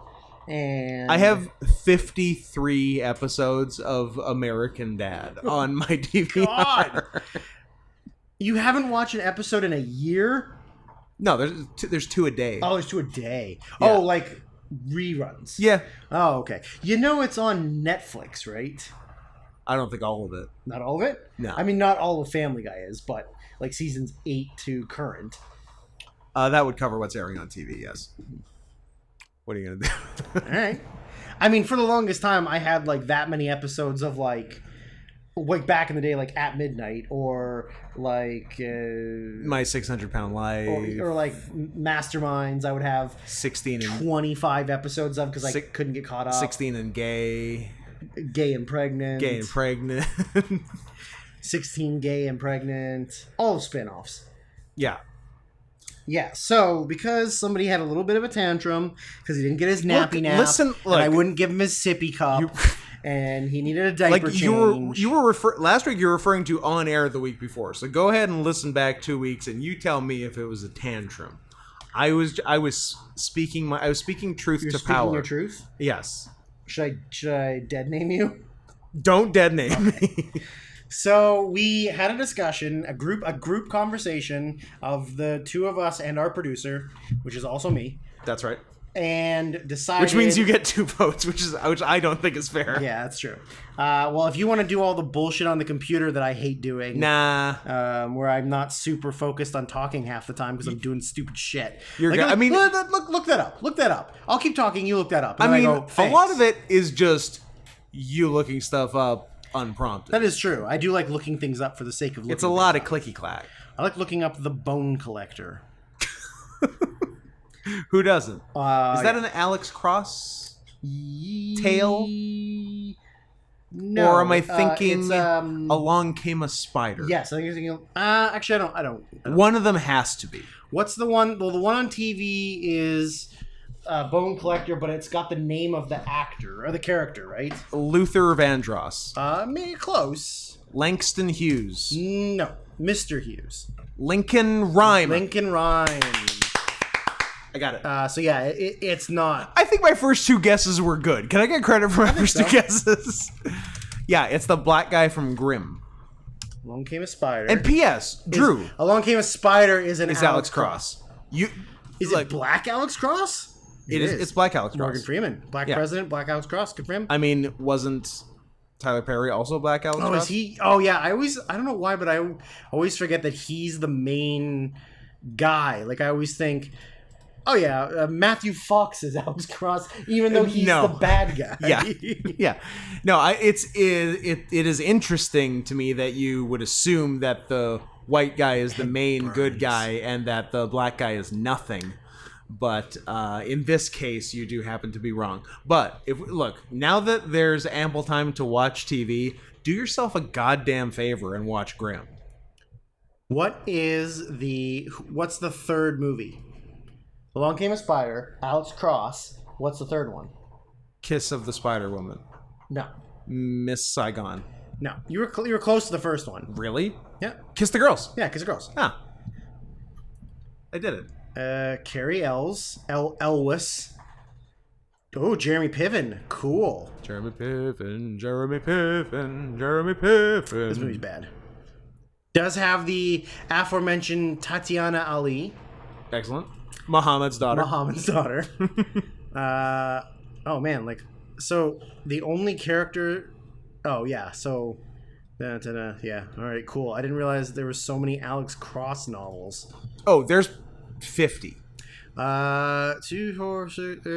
and
I have 53 episodes of American Dad on my DVR.
God. You haven't watched an episode in a year?
No, there's 2 a day.
Oh, there's 2 a day.
Yeah.
Oh, like reruns.
Yeah.
Oh, okay. You know it's on Netflix, right?
I don't think all of it.
Not all of it?
No.
I mean, not all of Family Guy is, but like seasons 8 to current.
That would cover what's airing on TV, yes. What are you going to do?
All right. I mean, for the longest time, I had like that many episodes of like back in the day, like At Midnight, or like
My 600-Pound Life,
or like Masterminds. I would have
16 and
25 episodes of because I couldn't get caught up.
16 and Gay
and Pregnant, 16 Gay and Pregnant, all spin-offs.
Yeah.
Yeah, so because somebody had a little bit of a tantrum because he didn't get his nappy nap,
listen,
and I wouldn't give him his sippy cup, and he needed a diaper change.
You were last week you were referring to on air the week before. So go ahead and listen back 2 weeks, and you tell me if it was a tantrum. I was speaking truth to power.
Speaking your truth?
Yes.
Should I dead name you?
Don't dead name me.
So we had a discussion, a group conversation of the two of us and our producer, which is also me.
That's right.
And decided,
which means you get 2 votes, which I don't think is fair.
Yeah, that's true. Well, if you want to do all the bullshit on the computer that I hate doing, where I'm not super focused on talking half the time because I'm doing stupid shit.
Look
that up. Look that up. I'll keep talking. You look that up.
And a lot of it is just you looking stuff up unprompted.
That is true. I do like looking things up for the sake of looking.
It's a lot of clicky clack.
I like looking up the Bone Collector.
Who doesn't? Is that an Alex Cross tale?
No.
Or am I thinking
it's,
Along Came a Spider?
Yes, I think you're thinking. Actually, I don't.
One of them has to be.
What's the one? Well, the one on TV is Bone Collector, but it's got the name of the actor or the character, right?
Luther Vandross.
Maybe close.
Langston Hughes.
No, Mr. Hughes.
Lincoln Rhyme.
Lincoln Rhyme.
I got it.
So yeah, it's not.
I think my first two guesses were good. Can I get credit for my first two guesses? Yeah, it's the black guy from Grimm.
Along Came a Spider.
And P.S. Drew.
Along Came a Spider is
Alex Cross.
Is it Black Alex Cross?
It is. It's Black Alex Cross.
Morgan Freeman. Black President, Black Alex Cross. Good for him.
I mean, wasn't Tyler Perry also Black Alex Cross?
Is he? Oh, yeah. I don't know why, but I always forget that he's the main guy. Like, I always think, oh, yeah, Matthew Fox is Alex Cross, even though he's the bad guy.
Yeah. Yeah. No, it is interesting to me that you would assume that the white guy is the main good guy and that the black guy is nothing. But in this case, you do happen to be wrong. But look, now that there's ample time to watch TV, do yourself a goddamn favor and watch Grimm. What's
the third movie? Along Came a Spider, Alex Cross. What's the third one?
Kiss of the Spider Woman.
No.
Miss Saigon.
No. You were close to the first one.
Really?
Yeah.
Kiss the Girls.
Yeah, Kiss the Girls.
Ah. I did it.
Carrie Elwes. Oh, Jeremy Piven. Cool.
Jeremy Piven.
This movie's bad. Does have the aforementioned Tatiana Ali.
Excellent. Muhammad's daughter.
Oh man, so the only character. Oh yeah, so. Yeah. All right. Cool. I didn't realize there were so many Alex Cross novels.
Oh, there's 50.
2, 4, 6,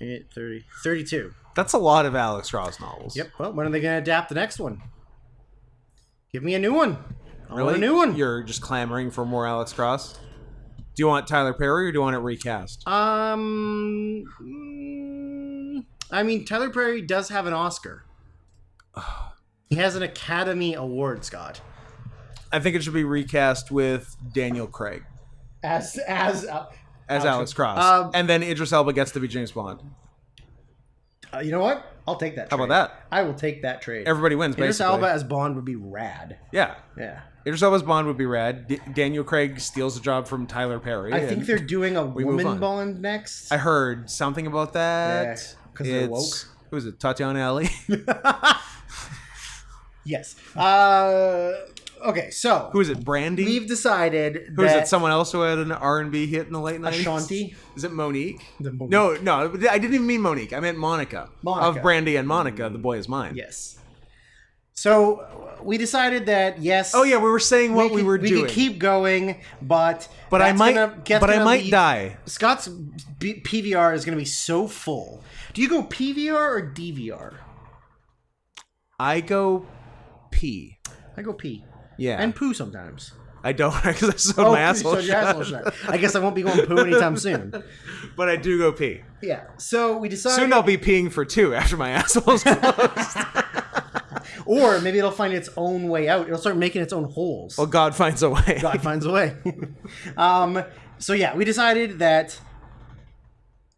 8, 30, 32.
That's a lot of Alex Cross novels.
Yep. Well, when are they going to adapt the next one? Give me a new one. I want
Really?
a new one.
You're just clamoring for more Alex Cross? Do you want Tyler Perry or do you want it recast?
I mean, Tyler Perry does have an Oscar. He has an Academy Award, Scott.
I think it should be recast with Daniel Craig
As
Alex Cross. And then Idris Elba gets to be James Bond.
You know what? I'll take that trade.
How about that?
I will take that trade.
Everybody wins,
Idris
basically.
Elba as Bond would be rad.
Yeah.
Yeah.
Idris Elba's Bond would be rad. Daniel Craig steals the job from Tyler Perry.
I think they're doing a woman Bond next.
I heard something about that.
Yeah, because they're woke.
Who is it? Tatiana Ali?
Yes. Okay, so
who is it? Brandy?
We've decided
Who is it? Someone else who had an R&B hit in the late 90s?
Ashanti?
Is it Monique? No, I didn't even mean Monique. I meant Monica. Of Brandy and Monica, The Boy Is Mine.
Yes. So we decided that yes.
Oh yeah, we were saying what we were doing.
We could keep going, but
I might die.
Scott's PVR is going to be so full. Do you go PVR or DVR?
I go P.
I go P.
Yeah.
And poo sometimes.
I don't, because I sewed my asshole
shut. I guess I won't be going poo anytime soon.
But I do go pee.
Yeah. So we decided.
Soon I'll be peeing for 2 after my asshole's closed.
Or maybe it'll find its own way out. It'll start making its own holes.
Well, God finds a way.
God finds a way. So yeah, we decided that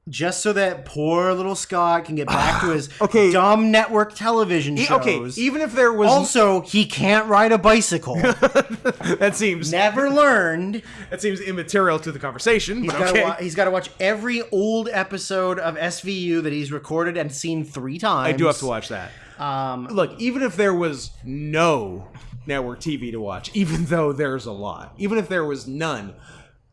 just so that poor little Scott can get back to his dumb network television shows.
Okay, even if there was...
Also, he can't ride a bicycle.
That seems...
Never learned.
That seems immaterial to the conversation,
He's got to watch every old episode of SVU that he's recorded and seen 3 times.
I do have to watch that. Look, even if there was no network TV to watch, even though there's a lot, even if there was none...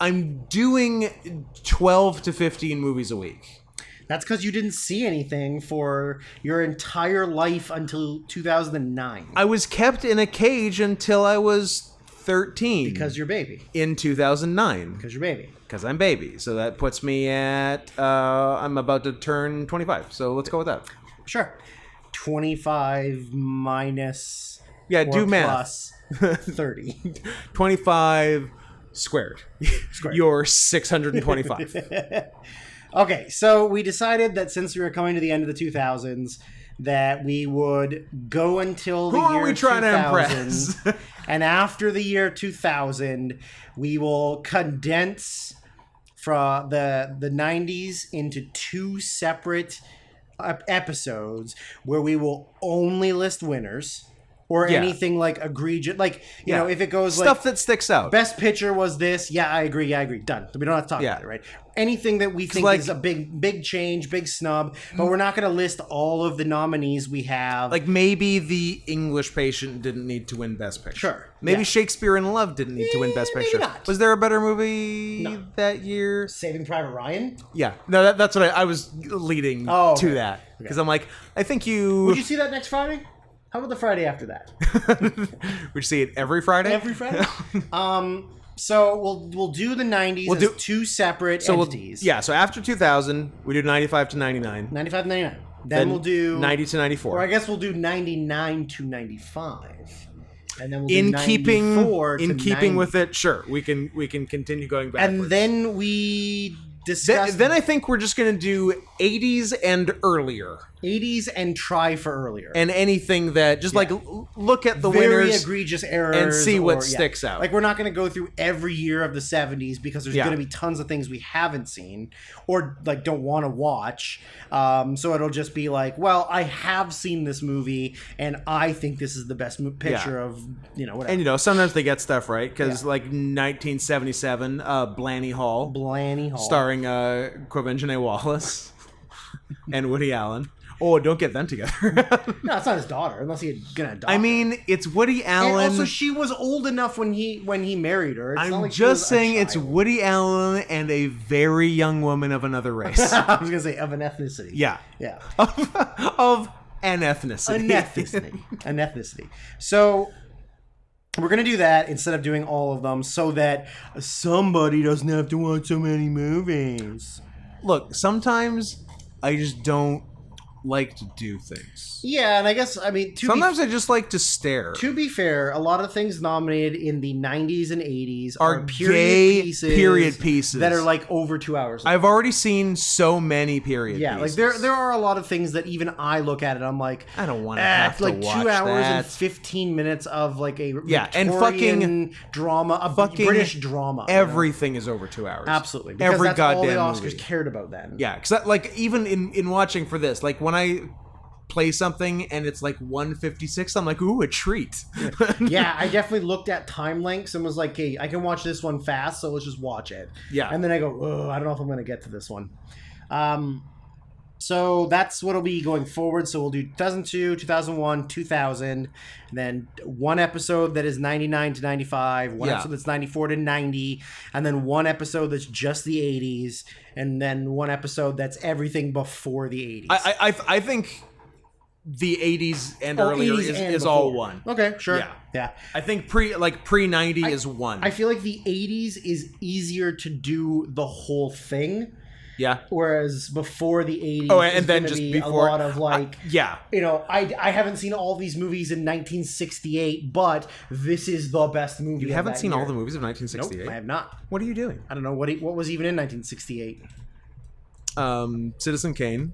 I'm doing 12 to 15 movies a week.
That's because you didn't see anything for your entire life until 2009.
I was kept in a cage until I was 13.
Because you're baby.
In 2009.
Because you're baby.
Because I'm baby. So that puts me at, I'm about to turn 25. So let's go with that.
Sure. 25 minus...
Yeah, do math.
Plus 30.
25... Squared. You're 625.
Okay, so we decided that since we were coming to the end of the 2000s, that we would go until the
Who
year
are we trying
2000,
to impress?
and after the year 2000, we will condense from the 90s into 2 separate episodes where we will only list winners. Or anything like egregious, like, you know, if it goes
stuff
like
that sticks out.
Best picture was this. Yeah, I agree. Done. We don't have to talk about it, right? Anything that we think is a big change, big snub, but we're not going to list all of the nominees we have.
Like maybe The English Patient didn't need to win Best Picture.
Sure.
Maybe Shakespeare in Love didn't need to win Best Picture.
not.
Was there a better movie that year?
Saving Private Ryan?
Yeah. No, that's what I was leading to that. Because I'm like, I think you...
Would you see that next Friday? How about the Friday after that?
Would you see it every Friday?
Every Friday? So we'll do the 90s as 2 separate entities.
So after 2000, we do 95 to 99.
95 to 99. Then we'll do
90 to 94.
Or I guess we'll do 99 to 95. And then we'll do
in
94
keeping with it, sure. We can continue going backwards.
And then we discuss
Then I think we're just going to do 80s and earlier.
80s and try for earlier.
And anything that just like look at the
very
winners
egregious errors
and see what sticks out.
Like we're not going to go through every year of the 70s because there's going to be tons of things we haven't seen or like don't want to watch. So it'll just be like, well, I have seen this movie and I think this is the best picture of, you know, whatever.
And sometimes they get stuff right because like 1977, Blaney Hall, starring Quvenzhané Wallis and Woody Allen. Oh, don't get them together.
No, it's not his daughter, unless he's gonna adopt.
I mean, it's Woody Allen.
And also, she was old enough when he married her. It's not like
just saying it's Woody Allen and a very young woman of another race.
I was gonna say of an ethnicity.
Yeah. Of an ethnicity.
An ethnicity. So we're gonna do that instead of doing all of them, so that somebody doesn't have to watch so many movies.
Look, sometimes I just don't like to do things.
Yeah, and I guess, I mean...
Sometimes I just like to stare.
To be fair, a lot of things nominated in the 90s and 80s
are
period
pieces
that are like over 2 hours.
I've already seen so many period pieces.
Like there are a lot of things that even I look at it, I'm like...
I don't want to have to
like
watch
2 hours
that.
and 15 minutes of like a
and
Victorian drama, a British drama.
Everything is over 2 hours.
Absolutely. Because
every
that's
goddamn
all the Oscars
movie.
cared about then.
Yeah, because like even in watching for this, like when I play something and it's like 1:56, I'm like, ooh, a treat.
Yeah, I definitely looked at time lengths and was like, hey, I can watch this one fast, so let's just watch it.
Yeah.
And then I go, oh, I don't know if I'm going to get to this one. So that's what'll be going forward. So we'll do 2002, 2001, 2000, and then one episode that is 99 to 95, one episode that's 94 to 90, and then one episode that's just the 80s, and then one episode that's everything before the 80s.
I think the 80s and earlier is all one.
Okay, sure. Yeah.
I think pre 90 is one.
I feel like the 80s is easier to do the whole thing.
Yeah.
Whereas before the 80s,
and then just before
a lot of like, you know, I haven't seen all these movies in 1968, but this is the best movie.
You haven't seen all the movies of 1968?
Nope, I have not.
What are you doing?
I don't know what was even in 1968.
Citizen Kane.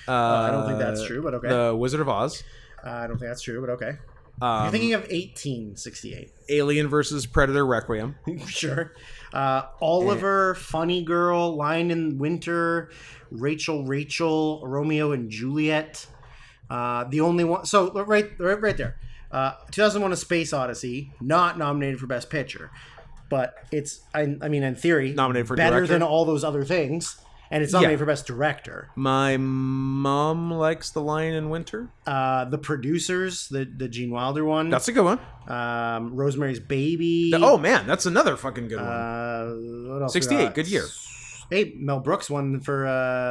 I don't think that's true, but okay.
The Wizard of Oz.
I don't think that's true, but okay. You're thinking of 1868.
Alien versus Predator Requiem.
Sure. Oliver, Funny Girl, Lion in Winter, Rachel, Romeo and Juliet. The only one. So right there. 2001: A Space Odyssey, not nominated for Best Picture, but it's I mean in theory
nominated for
better
director?
than all those other things. And it's nominated for Best Director.
My mom likes The Lion in Winter.
The Producers, the Gene Wilder one.
That's a good one.
Rosemary's Baby.
Oh, man, that's another fucking good one.
What else
68, good year.
Hey, Mel Brooks won for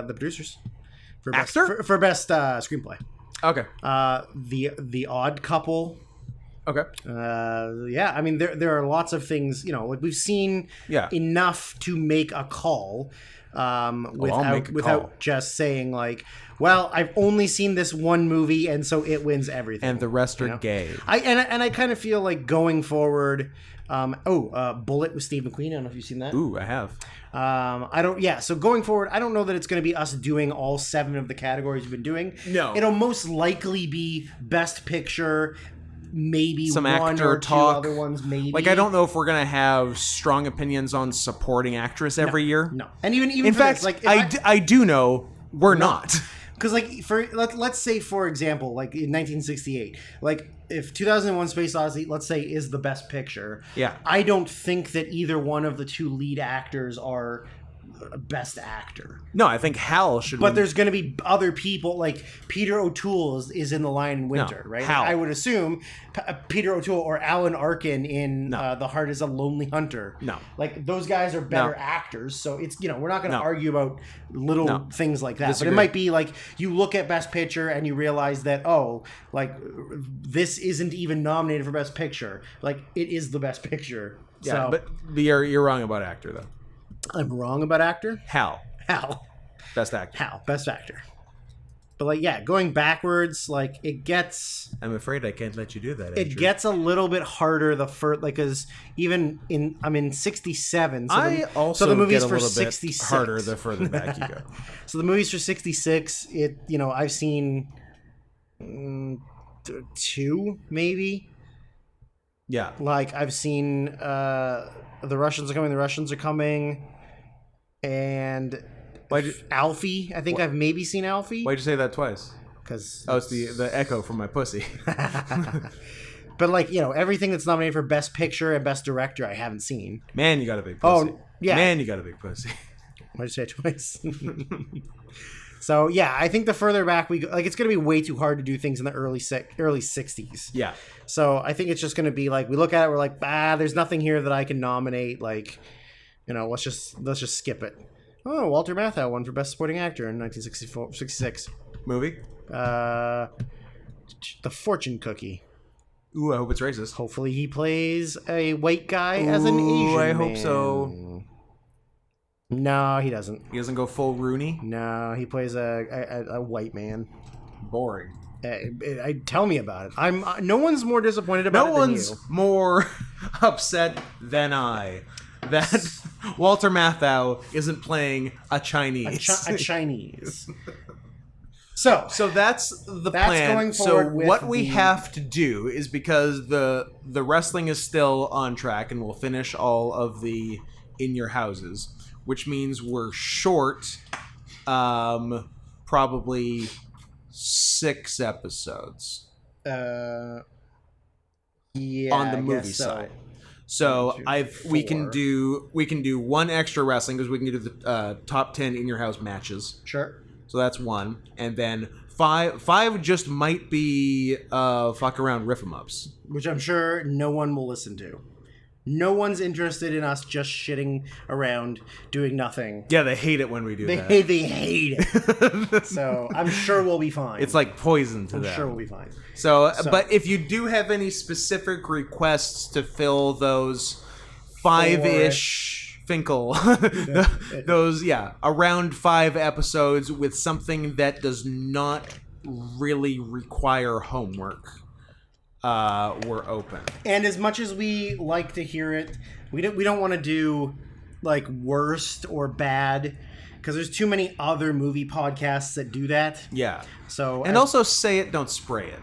The Producers. For
Actor?
Best, for Best Screenplay.
Okay.
The Odd Couple.
Okay.
Yeah, I mean, there are lots of things, you know, like we've seen enough to make a call. Without just saying like, well, I've only seen this one movie and so it wins everything,
and the rest are gay.
I kind of feel like going forward, Bullet with Steve McQueen. I don't know if you've seen that.
Ooh, I have.
I don't. Yeah. So going forward, I don't know that it's going to be us doing all 7 of the categories we've been doing.
No.
It'll most likely be Best Picture, maybe
some
one
actor
or
talk.
2 other ones, maybe.
Like, I don't know if we're gonna have strong opinions on supporting actress every year.
No. And even
in
for
fact,
this, like
I do know we're not.
Because like let's say for example, like in 1968, like if 2001: Space Odyssey, let's say, is the Best Picture.
Yeah.
I don't think that either one of the 2 lead actors are Best Actor.
No, I think Hal should.
But there's going to be other people, like Peter O'Toole is in The Lion in Winter, right?
Hal.
I would assume Peter O'Toole or Alan Arkin in The Heart is a Lonely Hunter.
No.
Like, those guys are better actors, so it's, we're not going to argue about little things like that.
Disagree.
But it might be like, you look at Best Picture and you realize that, this isn't even nominated for Best Picture. Like, it is the Best Picture.
Yeah,
So,
but you're wrong about actor, though.
I'm wrong about actor?
Hal. Best actor.
Hal, Best Actor. But like, yeah, going backwards, like it gets.
I'm afraid I can't let you do that. Andrew.
It gets a little bit harder the first, like, because I'm in 67. So the movies for 66
harder the further back you go.
So the movies for 66, I've seen 2 maybe.
Yeah,
like I've seen The Russians Are Coming, and Alfie. I think I've maybe seen Alfie.
Why'd you say that twice?
Because
it's the echo from my pussy.
But like, everything that's nominated for Best Picture and Best Director, I haven't seen.
Man, you got a big pussy.
Oh, yeah.
Man, you got a big pussy.
Why'd you say it twice? So yeah, I think the further back we go, like, it's going to be way too hard to do things in the early 60s.
Yeah.
So I think it's just going to be like, we look at it, we're like, there's nothing here that I can nominate. Like, let's just skip it. Oh, Walter Matthau won for Best Supporting Actor in 1966.
Movie?
The Fortune Cookie.
Ooh, I hope it's racist.
Hopefully he plays a white guy as an Asian
I
man.
hope so.
No, he doesn't.
He doesn't go full Rooney?
No, he plays a white man.
Boring.
Tell me about it. No one's more disappointed about it than you.
No one's more upset than I that Walter Matthau isn't playing a Chinese.
A Chinese. So
that's the plan.
Going
so what we have to do is, because the wrestling is still on track, and we'll finish all of the In Your Houses, which means we're short probably 6 episodes.
Yeah,
on the movie side. So we can do 1 extra wrestling, because we can do the top 10 In Your House matches.
Sure.
So that's 1, and then 5 just might be fuck around riff 'em ups,
which I'm sure no one will listen to. No one's interested in us just shitting around doing nothing.
Yeah, they hate it when we do that.
They hate it. So I'm sure we'll be fine.
It's like poison to them.
I'm sure we'll be fine.
So, but if you do have any specific requests to fill those 5-ish Finkel, those, around 5 episodes with something that does not really require homework, we're open.
And as much as we like to hear it, we don't want to do like worst or bad, because there's too many other movie podcasts that do that.
Yeah.
So,
and also say it, don't spray it.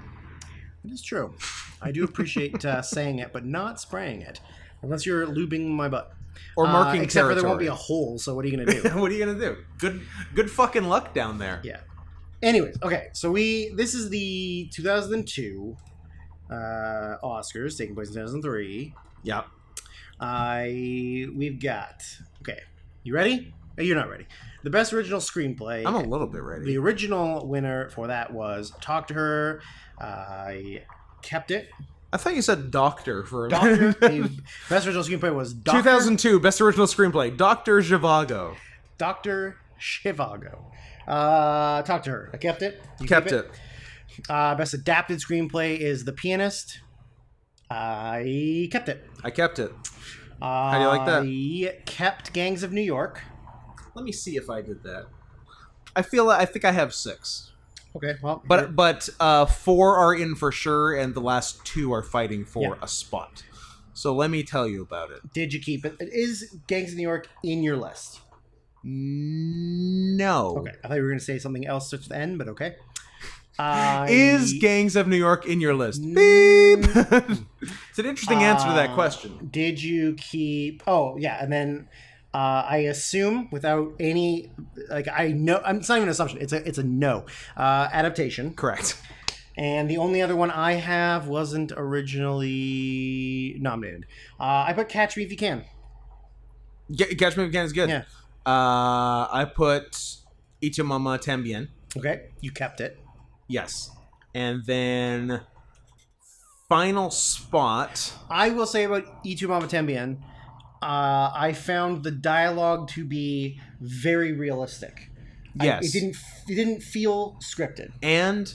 It is true. I do appreciate saying it, but not spraying it, unless you're lubing my butt.
Or marking
except
territory.
for there won't be a hole, so what are you going to do?
What are you going to do? Good fucking luck down there.
Yeah. Anyways, okay, so this is the 2002 Oscars, taking place in 2003.
Yep.
We've got... Okay, you ready? Oh, you're not ready. The Best Original Screenplay.
I'm a little bit ready.
The original winner for that was Talk to Her. I kept it.
I thought you said Doctor for a
Doctor.
minute.
The Best Original Screenplay was Doctor.
2002 Best Original Screenplay, Dr. Zhivago.
Dr. Zhivago. Talk to Her. I kept it. You
kept it.
Best Adapted Screenplay is The Pianist. I kept it.
I kept it. How do you like that?
I kept Gangs of New York.
Let me see if I did that. I think I have 6.
Okay, well,
but 4 are in for sure, and the last 2 are fighting for a spot. So let me tell you about it.
Did you keep it? Is Gangs of New York in your list?
No.
Okay, I thought you were going to say something else at the end, but okay.
Is Gangs of New York in your list? Beep. It's an interesting answer to that question.
Did you keep? Oh yeah, and then I assume without any I know it's not even an assumption. It's a no adaptation.
Correct.
And the only other one I have wasn't originally nominated. I put Catch Me If You Can.
Catch Me If You Can is good.
Yeah.
I put Icha Mama Tambien.
Okay, you kept it.
Yes. And then final spot.
I will say about Itu Mama Tambien, I found the dialogue to be very realistic.
Yes.
It didn't feel scripted.
And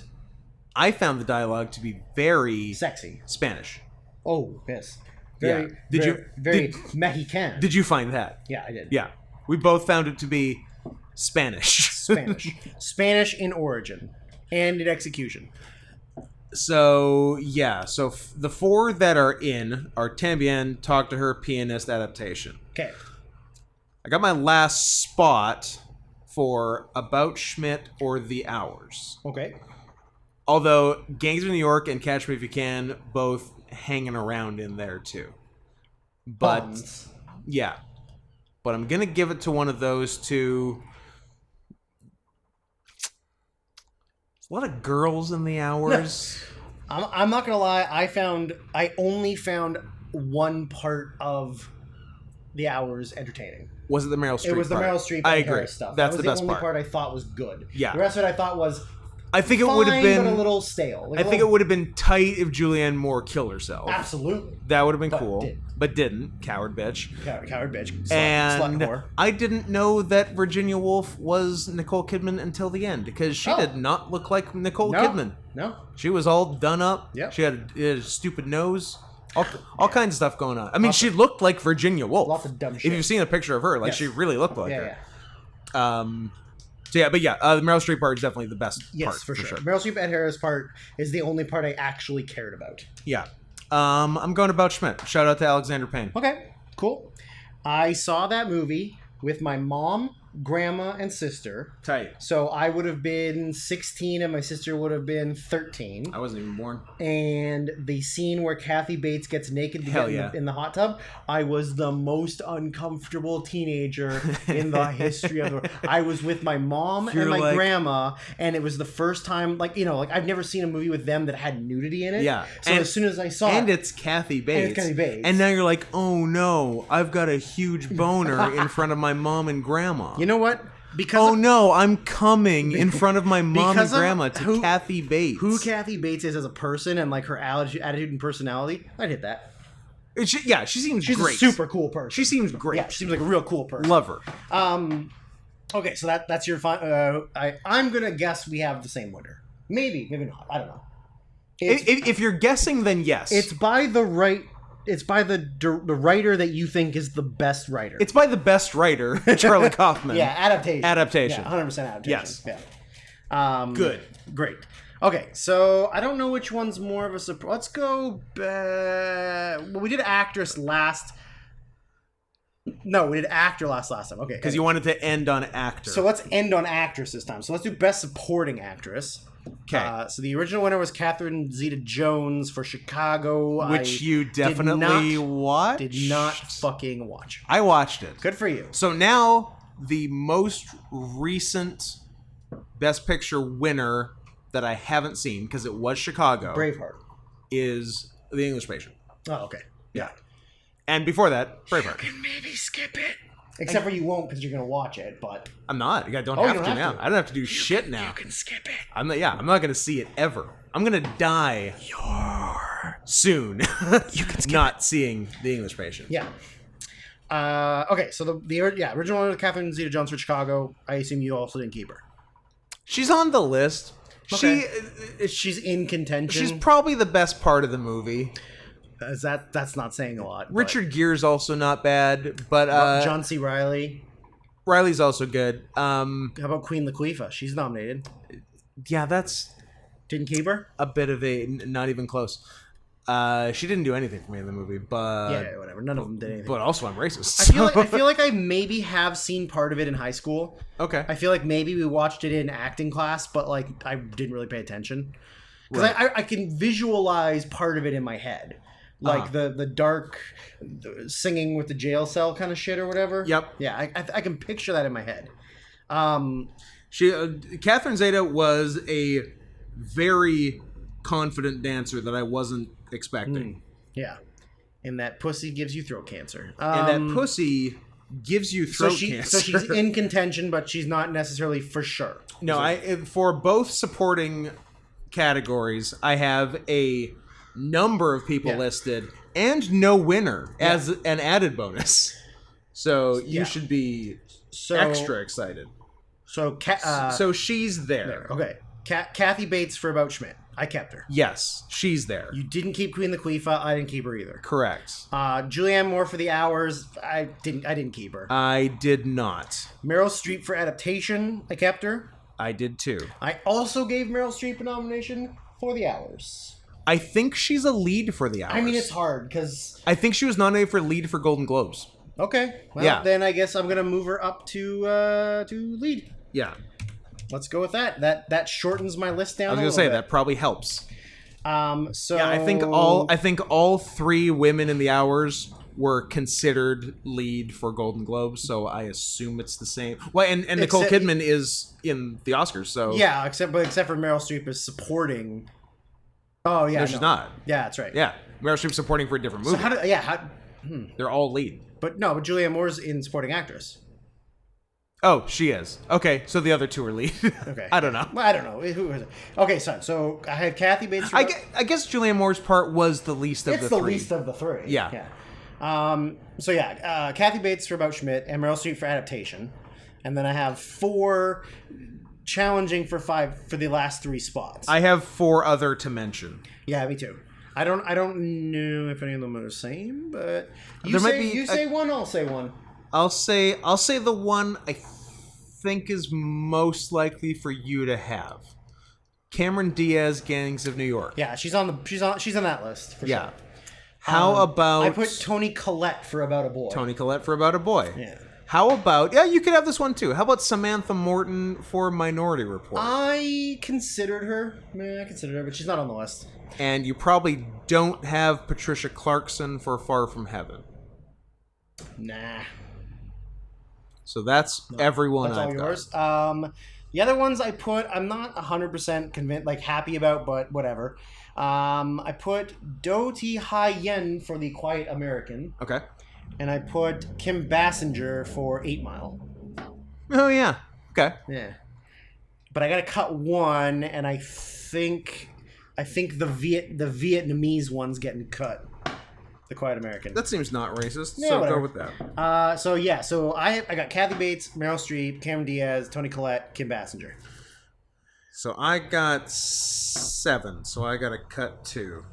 I found the dialogue to be very
Sexy.
Spanish.
Oh, yes. Very,
yeah.
Very Mexican.
Did you find that?
Yeah, I did.
Yeah. We both found it to be Spanish.
Spanish in origin and in execution.
So, yeah. So the 4 that are in are Tambien, Talk to Her, Pianist, Adaptation.
Okay.
I got my last spot for About Schmidt or The Hours.
Okay.
Although Gangs of New York and Catch Me If You Can both hanging around in there too. But yeah. But I'm going to give it to one of those two. There's a lot of girls in The Hours.
I'm not going to lie, I only found one part of The Hours entertaining.
Was it the Meryl Streep
It was the
part?
Meryl Streep
I
and
agree.
Harris stuff.
That's
that was
the best
only
part
I thought was good.
Yeah.
The rest of it I thought was
I think it
fine,
would have been
but a little stale.
I think it would have been tight if Julianne Moore killed herself.
Absolutely.
That would have been
But
cool.
didn't.
But didn't. Coward bitch.
Coward bitch. Slut
And
whore.
I didn't know that Virginia Woolf was Nicole Kidman until the end because she did not look like Nicole Kidman.
No.
She was all done up.
Yeah.
She had a stupid nose. All kinds of stuff going on. I mean, she looked like Virginia Woolf.
Lots of dumb shit.
If you've seen a picture of her, like
Yes.
she really looked like her.
Yeah.
So yeah, but yeah, the Meryl Streep part is definitely the best part.
Yes, for sure. Meryl Streep and Harris part is the only part I actually cared about.
Yeah. I'm going About Schmidt. Shout out to Alexander Payne.
Okay, cool. I saw that movie with my mom, grandma, and sister.
Tight.
So I would have been 16 and my sister would have been 13.
I wasn't even born.
And the scene where Kathy Bates gets naked in the hot tub, I was the most uncomfortable teenager in the history of the world. I was with my mom and my grandma, and it was the first time, I've never seen a movie with them that had nudity in it.
Yeah.
So as soon as I saw
and it's Kathy Bates. And now you're like, oh no, I've got a huge boner in front of my mom and grandma.
You know what? Because
no, I'm coming in front of my mom and grandma to Kathy Bates.
Who Kathy Bates is as a person and like her attitude and personality, I'd hit that.
She seems
She's
great.
a super cool person.
She seems great.
Yeah, she seems like a real cool person.
Love her.
Okay, so that's your fun. I'm gonna guess we have the same winner. Maybe not. I don't know.
If you're guessing, then yes.
It's by the the writer that you think is the best writer.
It's by the best writer, Charlie Kaufman.
Yeah, adaptation.
Yeah,
100% adaptation.
Yes.
Yeah.
Good.
Great. Okay, so I don't know which one's more of a surprise. Let's go back. Well, we did actress last. No, we did actor last time. Okay.
Because you wanted to end on actor.
So let's end on actress this time. So let's do best supporting actress.
Okay.
So the original winner was Catherine Zeta-Jones for Chicago.
Which you definitely watched?
Did not fucking watch.
I watched it.
Good for you.
So now the most recent Best Picture winner that I haven't seen, because it was Chicago.
Braveheart.
Is The English Patient.
Oh, okay.
Yeah. And before that, Braveheart.
You can maybe skip it. Except for you won't because you're going to watch it, but...
I'm not. I don't have to now. I don't have to do shit now.
You can skip it.
I'm not going to see it ever. I'm going to die soon. You can not seeing The English Patient.
Yeah. Okay, so the original one was Catherine Zeta-Jones for Chicago. I assume you also didn't keep her.
She's on the list.
Okay. She's in contention.
She's probably the best part of the movie.
That's not saying a lot.
Richard Gere's also not bad, but
John C. Reilly.
Riley's also good.
How about Queen Latifah? She's nominated.
Yeah, that's
didn't keep her.
A bit of a not even close. She didn't do anything for me in the movie, but
Yeah, whatever. None of them did anything.
But also, I'm racist.
I feel like I maybe have seen part of it in high school.
Okay.
I feel like maybe we watched it in acting class, but like I didn't really pay attention because I can visualize part of it in my head, like the dark singing with the jail cell kind of shit or whatever.
Yep.
Yeah, I can picture that in my head.
Catherine Zeta was a very confident dancer that I wasn't expecting.
Yeah, and that pussy gives you throat cancer.
And that pussy gives you throat cancer.
So she's in contention, but she's not necessarily for sure.
No, for both supporting categories, I have a number of people listed and no winner as an added bonus. So you should be extra excited.
So
she's there.
Okay. Kathy Bates for About Schmidt. I kept her.
Yes, she's there.
You didn't keep Queen Latifah. I didn't keep her either.
Correct.
Julianne Moore for The Hours. I didn't keep her.
I did not.
Meryl Streep for Adaptation. I kept her.
I did too.
I also gave Meryl Streep a nomination for The Hours.
I think she's a lead for The Hours.
I mean, it's hard because
I think she was nominated for lead for Golden Globes.
Okay. Well, then I guess I'm gonna move her up to lead.
Yeah.
Let's go with that. That shortens my list down.
I was gonna say that probably helps.
So
yeah, I think all three women in The Hours were considered lead for Golden Globes, so I assume it's the same. Well, and Nicole Kidman is in the Oscars, so
yeah, except for Meryl Streep is supporting. Oh yeah,
no, she's not.
Yeah, that's right.
Yeah, Meryl Streep's supporting for a different movie.
So
they're all lead.
But Julianne Moore's in supporting actress.
Oh, she is. Okay, so the other two are lead.
Okay.
I don't know.
Well, I don't know. Who is it? Okay, so I had Kathy Bates.
I guess Julianne Moore's part was the least of the three.
It's the least of the three.
Yeah.
Kathy Bates for About Schmidt and Meryl Streep for Adaptation. And then I have 4 challenging for 5 for the last 3 spots.
I have 4 other to mention.
Yeah, me too. I don't know if any of them are the same, but you
there
say one, I'll say one.
I'll say the one I think is most likely for you to have. Cameron Diaz, Gangs of New York.
Yeah, she's on that list for sure.
How about
I put Toni Collette for About a Boy.
Toni Collette for About a Boy.
Yeah.
How about you could have this one too. How about Samantha Morton for Minority Report?
I considered her. But she's not on the list.
And you probably don't have Patricia Clarkson for Far From Heaven.
Nah.
So that's everyone
that's
I've
all yours.
got.
The other ones I put, I'm not 100% convinced, happy about, but whatever. I put Do Ti Hai Yen for The Quiet American.
Okay.
And I put Kim Basinger for 8 Mile.
Oh yeah. Okay.
Yeah. But I gotta cut one, and I think the Vietnamese one's getting cut. The Quiet American.
That seems not racist.
Yeah,
so
whatever.
go with that.
So I got Kathy Bates, Meryl Streep, Cameron Diaz, Toni Collette, Kim Basinger.
So I got 7. So I got to cut 2.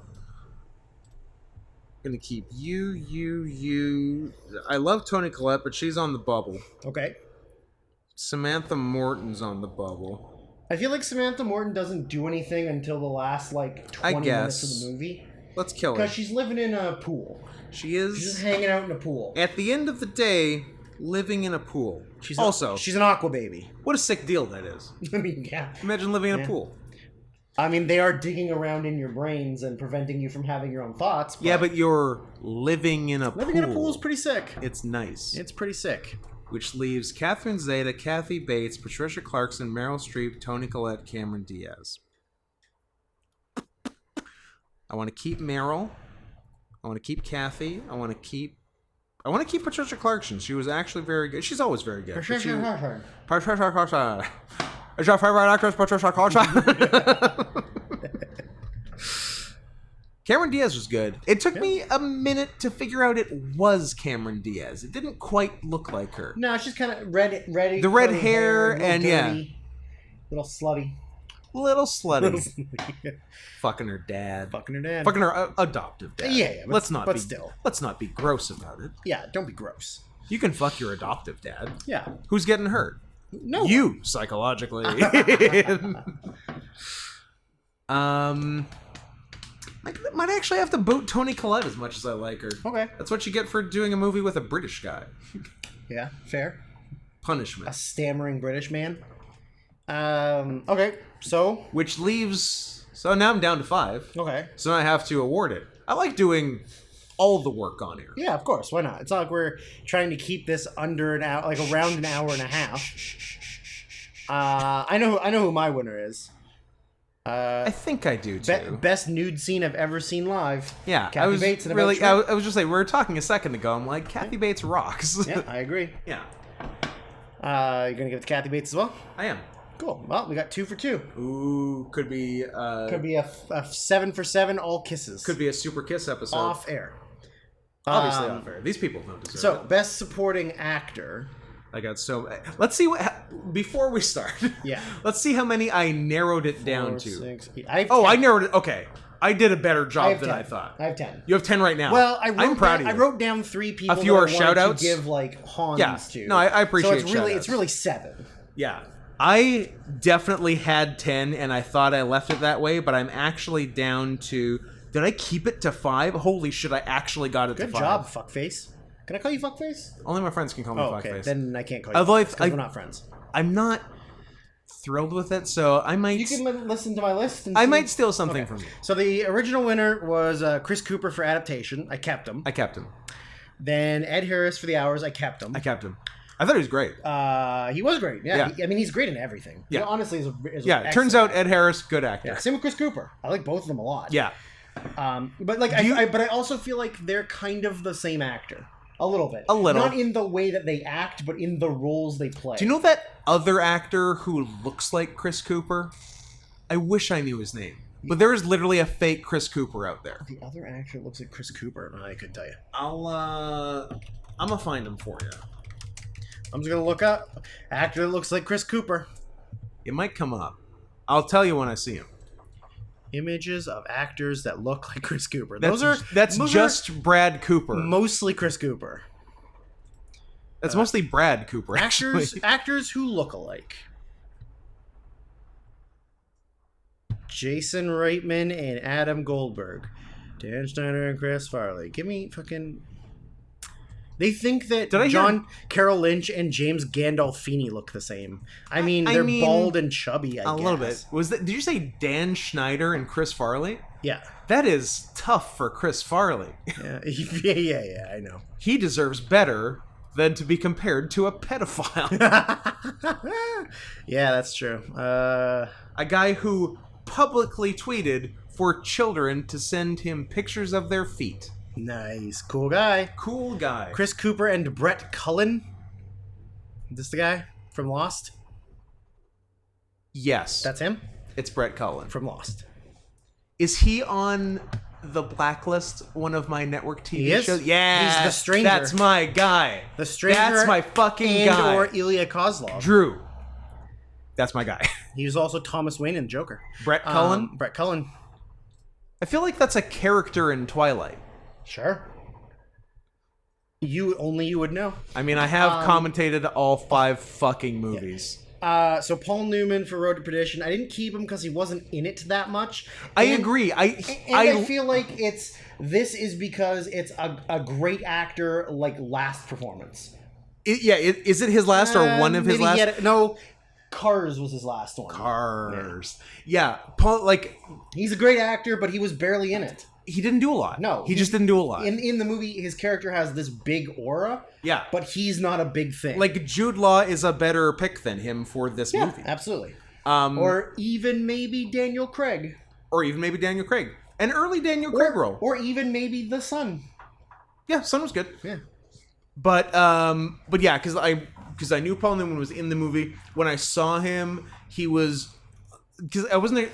Gonna keep you. I love Toni Collette, but she's on the bubble.
Okay.
Samantha Morton's on the bubble.
I feel like Samantha Morton doesn't do anything until the last 20 minutes of the movie.
Let's kill her.
Because she's living in a pool.
She is.
She's just hanging out in a pool.
At the end of the day, living in a pool.
She's an aqua baby.
What a sick deal that is.
I mean, yeah.
Imagine living in a pool.
I mean, they are digging around in your brains and preventing you from having your own thoughts.
Yeah, but you're living in a pool.
Living in a pool is pretty sick.
It's nice.
It's pretty sick.
Which leaves Catherine Zeta, Kathy Bates, Patricia Clarkson, Meryl Streep, Toni Collette, Cameron Diaz. I want to keep Meryl. I want to keep Kathy. I want to keep Patricia Clarkson. She was actually very good. She's always very good. Patricia Clarkson. Is your favorite actress Patricia Clarkson? Cameron Diaz was good. It took me a minute to figure out it was Cameron Diaz. It didn't quite look like her.
No, she's kind of red. The
red hair and
dirty, little slutty.
Little slutty. Fucking her dad.
Fucking her
adoptive dad.
Yeah,
let's not be gross about it.
Yeah, don't be gross.
You can fuck your adoptive dad.
Yeah.
Who's getting hurt?
No.
You, psychologically. might actually have to boot Toni Collette as much as I like her.
Okay.
That's what you get for doing a movie with a British guy.
Yeah, fair.
Punishment.
A stammering British man. Okay, so...
Which leaves... So now I'm down to 5.
Okay.
So now I have to award it. I like doing all the work on here.
Yeah, of course. Why not? It's not like we're trying to keep this under an hour, like around an hour and a half. I know who my winner is.
I think I do too.
Best nude scene I've ever seen live.
Yeah,
Kathy Bates in
really. I was just like, we were talking a second ago. I'm like, Kathy Bates rocks.
Yeah, I agree.
Yeah.
You're gonna give it to Kathy Bates as well?
I am.
Cool. Well, we got 2 for 2.
Ooh, could be
a 7 for 7, all kisses.
Could be a super kiss episode.
Off air.
Obviously off air. These people don't deserve it.
So, best supporting actor.
I got so. Let's see what. Before we start.
Yeah.
Let's see how many I narrowed it down
4,
to.
6, 8.
I narrowed it. Okay. I did a better job than
10.
I thought.
I have 10.
You have 10 right now.
Well,
I'm proud of you.
I wrote down 3 people
a few are
that I
shout
wanted
outs
to give like Hans to.
No, I appreciate
So
it's
really 7.
Yeah. I definitely had 10 and I thought I left it that way, but I'm actually down to... Did I keep it to 5? Holy shit, I actually got it to 5.
Good job, fuckface. Can I call you fuckface?
Only my friends can call me fuckface.
Okay, then I can't call you
Although
fuckface because we're not friends.
I'm not thrilled with it, so I might...
You can listen to my list and
I
see.
might steal something from you.
So the original winner was Chris Cooper for adaptation. I kept him.
I kept him.
Then Ed Harris for The Hours. I kept him.
I kept him. I thought he was great.
He was great. Yeah.
Yeah.
I mean, he's great in everything.
Yeah.
He honestly is
It turns out Ed Harris, good actor.
Yeah. Same with Chris Cooper. I like both of them a lot.
Yeah.
But like, I also feel like they're kind of the same actor. A little bit.
A little.
Not in the way that they act, but in the roles they play.
Do you know that other actor who looks like Chris Cooper? I wish I knew his name. But there is literally a fake Chris Cooper out there.
The other actor looks like Chris Cooper. I couldn't tell you.
I'm gonna find him for you.
I'm just gonna look up actor that looks like Chris Cooper.
It might come up. I'll tell you when I see him.
Images of actors that look like Chris Cooper.
That's
those
just
are
Brad Cooper.
Mostly Chris Cooper.
That's mostly Brad Cooper. Actually.
Actors who look alike. Jason Reitman and Adam Goldberg. Dan Schneider and Chris Farley. Give me fucking... They think that John Carroll Lynch and James Gandolfini look the same. I mean, they're bald and chubby, I guess.
A little bit. Did you say Dan Schneider and Chris Farley?
Yeah.
That is tough for Chris Farley.
Yeah, I know.
He deserves better than to be compared to a pedophile.
Yeah, that's true.
A guy who publicly tweeted for children to send him pictures of their feet.
Nice. Cool guy.
Cool guy.
Chris Cooper and Brett Cullen. Is this the guy from Lost?
Yes.
That's him?
It's Brett Cullen.
From Lost.
Is he on The Blacklist, one of my network TV shows? Yeah.
He's the stranger.
That's my guy.
The stranger.
That's my fucking guy.
Or Ilya Kozlov.
Drew. That's my guy.
He was also Thomas Wayne in Joker.
Brett Cullen?
Brett Cullen.
I feel like that's a character in Twilight.
Sure. You would know.
I mean, I have commentated all 5 fucking movies.
Yeah. So Paul Newman for Road to Perdition. I didn't keep him because he wasn't in it that much.
I agree.
I feel like this is because it's a great actor, like, last performance.
Is it his last or one of his last?
No, Cars was his last one.
Cars. Yeah. Paul, like...
He's a great actor, but he was barely in it.
He didn't do a lot.
No.
He just didn't do a lot.
In the movie, his character has this big aura.
Yeah.
But he's not a big thing.
Like, Jude Law is a better pick than him for this movie.
Absolutely. Or even maybe Daniel Craig.
An early Daniel Craig role.
Or even maybe The Son.
Yeah, Son was good.
Yeah.
But yeah, because I knew Paul Newman was in the movie. When I saw him, he was... Because I wasn't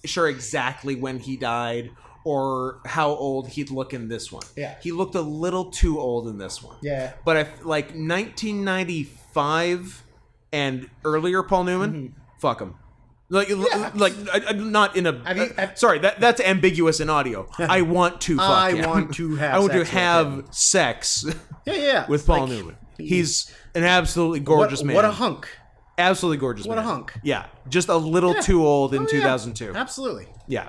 sure exactly when he died or how old he'd look in this one.
Yeah.
He looked a little too old in this one.
Yeah.
But like 1995 and earlier Paul Newman, fuck him. Not in a... sorry, that's ambiguous in audio. I want to fuck him.
I want to have
sex with Paul Newman. He's an absolutely gorgeous man.
What a hunk.
Absolutely gorgeous man.
What a hunk.
Yeah. Just a little too old in 2002.
Absolutely.
Yeah.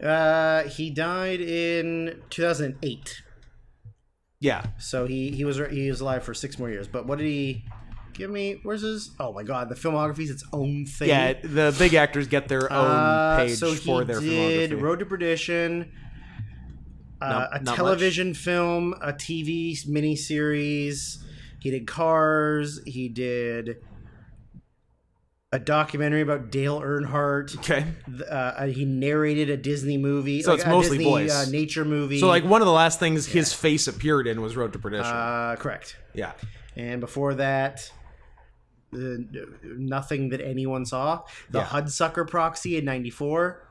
He died in 2008.
Yeah.
So he was alive for 6 more years. But what did he give me? Where's his? Oh my God, the filmography is its own thing.
Yeah, the big actors get their own page for their
did
filmography.
Road to Perdition, a
not
television film, a TV miniseries. He did Cars. He did a documentary about Dale Earnhardt.
Okay.
He narrated a Disney movie.
So it's mostly
Disney,
voice.
Nature movie.
So like one of the last things his face appeared in was Road to Perdition.
Correct.
Yeah.
And before that, nothing that anyone saw. The Hudsucker Proxy in '94.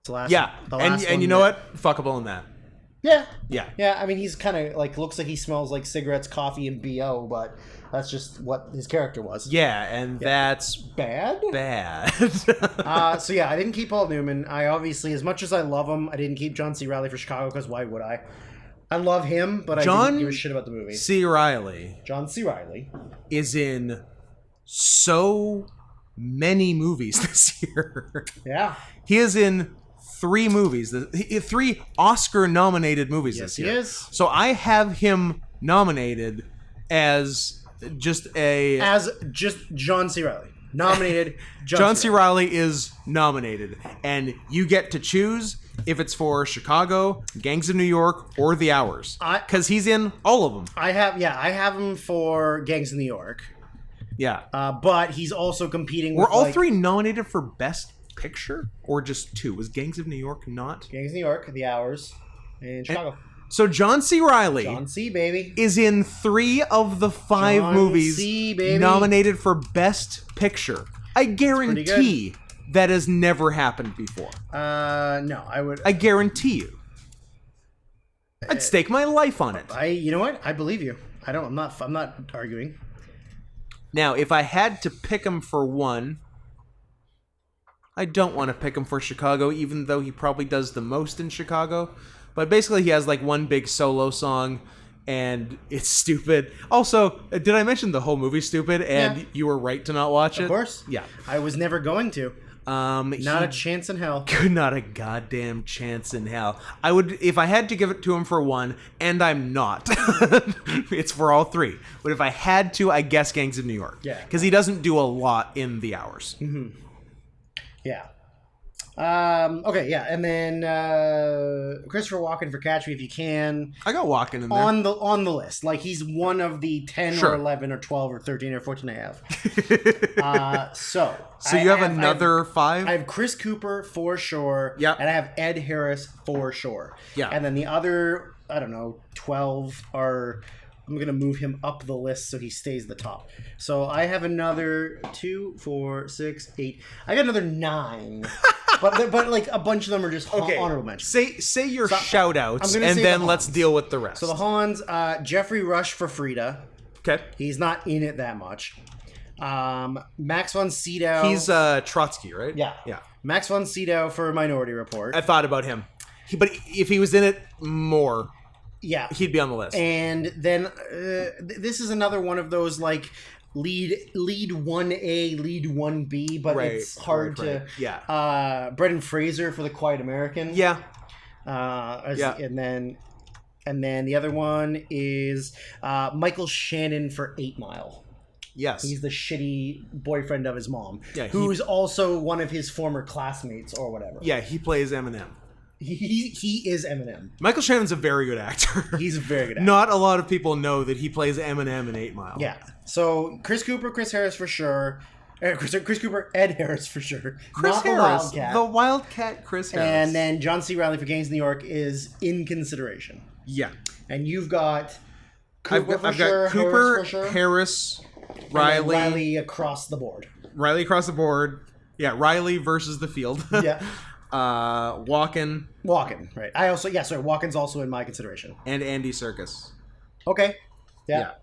It's the last.
Yeah.
The last
And you know what? Fuckable in that.
Yeah.
Yeah.
Yeah. I mean, he's kind of like looks like he smells like cigarettes, coffee, and BO, but that's just what his character was.
Yeah, and that's
bad. So yeah, I didn't keep Paul Newman. I obviously, as much as I love him, I didn't keep John C. Reilly for Chicago because why would I? I love him, but I didn't give a shit about the movie.
C. Reilly.
John C. Reilly
is in so many movies this year.
Yeah.
He is in 3 movies. 3 Oscar-nominated movies this year.
Yes, he is.
So I have him nominated as just
John C. Reilly. Nominated
John C. Reilly is nominated. And you get to choose if it's for Chicago, Gangs of New York, or The Hours. Because he's in all of them.
I have him for Gangs of New York.
Yeah.
But he's also competing with...
Were all 3 nominated for Best Picture? Or just 2? Was Gangs of New York not?
Gangs of New York, The Hours, and Chicago.
So John C. Reilly
John C. baby.
is in 3 of the 5 movies nominated for Best Picture. I guarantee that has never happened before.
No,
I guarantee you. I'd stake my life on it.
You know what? I believe you. I'm not arguing.
Now, if I had to pick him for one, I don't want to pick him for Chicago, even though he probably does the most in Chicago. But basically, he has like one big solo song, and it's stupid. Also, did I mention the whole movie's stupid, and you were right to not watch it?
Of course. Yeah. I was never going to. Not a chance in hell.
Not a goddamn chance in hell. I would, if I had to give it to him for one, and I'm not. It's for all 3. But if I had to, I guess Gangs of New York.
Yeah.
Because he doesn't do a lot in The Hours.
Mm-hmm. Yeah. Okay, yeah, and then Christopher Walken for Catch Me If You Can.
I got Walken in there
on the list. Like he's one of the 10 or 11 or 12 or 13 or 14 I have. So
you have another 5?
I have Chris Cooper for sure.
Yeah,
and I have Ed Harris for sure.
Yeah,
and then the other 12 are. I'm going to move him up the list so he stays the top. So I have another 2, 4, 6, 8. I got another 9. but like a bunch of them are just honorable mentions.
Say your shout-outs, and then let's deal with the rest.
So the Hans, Jeffrey Rush for Frida.
Okay.
He's not in it that much. Max von Sydow.
He's Trotsky, right?
Yeah.
Yeah.
Max von Sydow for Minority Report.
I thought about him. But if he was in it more...
Yeah,
he'd be on the list.
And then this is another one of those like lead 1A, lead 1B, but it's hard to.
Yeah.
Brendan Fraser for The Quiet American.
Yeah.
And then the other one is Michael Shannon for 8 Mile.
Yes.
He's the shitty boyfriend of his mom.
Yeah.
Who's also one of his former classmates or whatever.
Yeah, he plays Eminem.
He is Eminem.
Michael Shannon's a very good actor.
He's a very good actor.
Not a lot of people know that he plays Eminem in 8 Mile.
Yeah. So Chris Cooper, Chris Harris for sure. Chris Cooper, Ed Harris for sure.
Chris Harris. The Wildcat Chris Harris.
And then John C. Reilly for Gangs of New York is in consideration.
Yeah.
And you've got
Cooper I've got Cooper, Harris, Reilly.
Reilly across the board.
Reilly across the board. Yeah, Reilly versus the field.
Yeah.
Walken,
right. Walken's also in my consideration.
And Andy Serkis.
Okay. Yeah.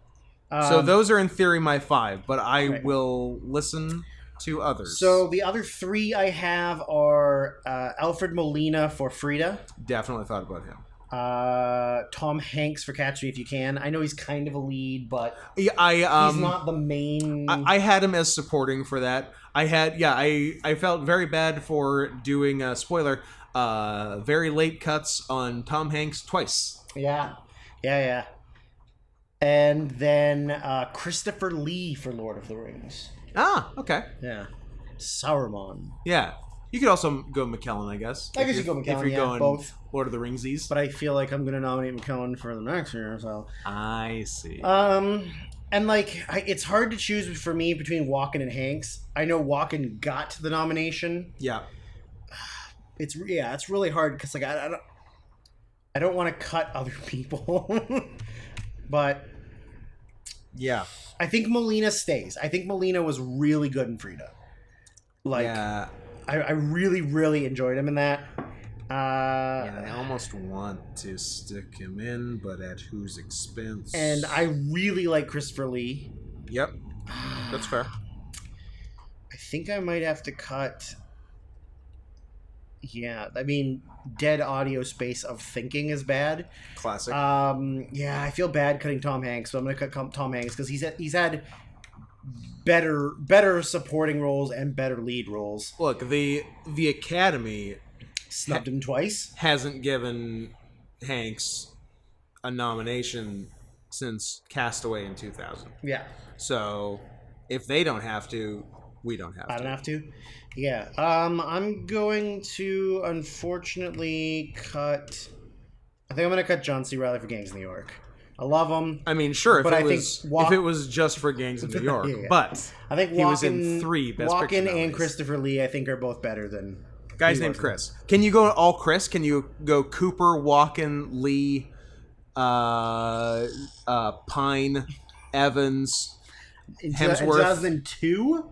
So those are in theory my 5, but I will listen to others.
So the other 3 I have are Alfred Molina for Frida.
Definitely thought about him.
Tom Hanks for Catch Me If You Can. I know he's kind of a lead, but
Yeah,
he's not the main.
I had him as supporting for that. I felt very bad for doing spoiler. Very late cuts on Tom Hanks twice.
Yeah. And then Christopher Lee for Lord of the Rings.
Ah, okay.
Yeah. Saruman.
Yeah. You could also go McKellen, I guess.
I guess you go McKellen,
if you're going
both.
Lord of the Ringsies.
But I feel like I'm going to nominate McKellen for the next year, so.
I see.
And like, it's hard to choose for me between Walken and Hanks. I know Walken got the nomination.
Yeah.
It's really hard because like I don't want to cut other people, but
yeah,
I think Molina stays. I think Molina was really good in Frida. Like, yeah. I really, really enjoyed him in that.
I almost want to stick him in, but at whose expense?
And I really like Christopher Lee.
Yep, that's fair.
I think I might have to cut. Yeah, I mean, dead audio space of thinking is bad.
Classic.
Yeah, I feel bad cutting Tom Hanks, so I'm gonna cut Tom Hanks because he's had better supporting roles and better lead roles.
Look, the Academy
snubbed him twice.
Hasn't given Hanks a nomination since Castaway in 2000.
Yeah.
So if they don't have to, we don't have to.
I don't have to. Yeah. I'm going to unfortunately cut. I think I'm going to cut John C. Reilly for Gangs of New York. I love him.
I mean, sure, if it was just for Gangs of New York, yeah. But
I think
he was in 3 Best Picture
Walken
nominees.
And Christopher Lee, I think, are both better than
guy's named Chris. Can you go all Chris? Can you go Cooper, Walken, Lee, Pine, Evans, Hemsworth,
2002?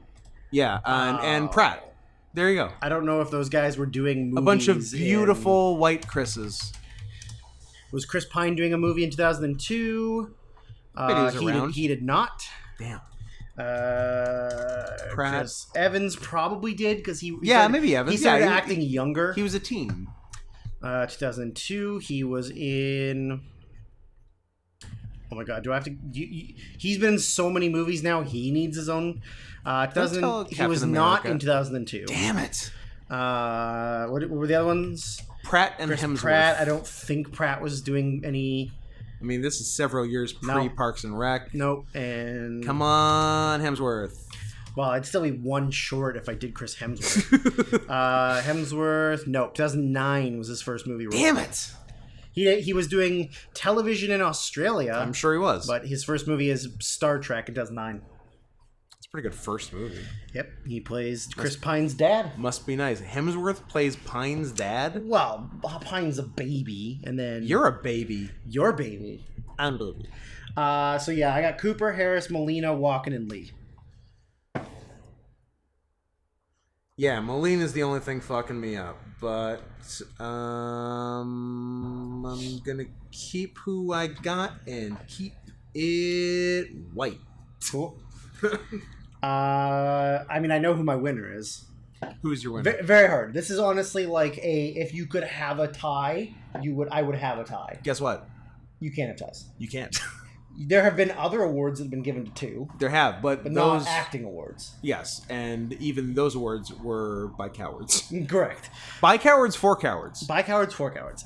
Yeah, and Pratt. There you go.
I don't know if those guys were doing movies.
A bunch of beautiful white Chris's.
Was Chris Pine doing a movie in 2002? He did not.
Damn.
Pratt.
Chris
Evans probably did because
maybe Evans.
He started acting younger.
He was a teen.
2002. He was in. Oh my God! Do I have to? He's been in so many movies now. He needs his own. He was not in 2002.
Damn it!
What were the other ones?
Pratt and Hemsworth.
Pratt. I don't think Pratt was doing any.
I mean, this is several years pre-Parks and Rec.
Nope. And
come on, Hemsworth.
Well, I'd still be one short if I did Chris Hemsworth. Hemsworth. Nope. 2009 was his first movie role.
Damn it!
He was doing television in Australia.
I'm sure he was.
But his first movie is Star Trek in 2009.
It's a pretty good first movie.
Yep. He plays Chris Pine's dad.
Must be nice. Hemsworth plays Pine's dad?
Well, Pine's a baby, and then...
You're a baby.
You're a baby.
I'm a baby.
So yeah, I got Cooper, Harris, Molina, Walken, and Lee.
Yeah, Molina's the only thing fucking me up, but I'm gonna keep who I got and keep it white.
Cool. I mean, I know who my winner is.
Who's your winner?
Very hard. This is honestly like if you could have a tie, I would have a tie.
Guess what?
You can't have ties.
You can't.
There have been other awards that have been given to 2.
There have, but those,
not acting awards.
Yes, and even those awards were by cowards.
Correct.
By cowards, for cowards.
By cowards, for cowards.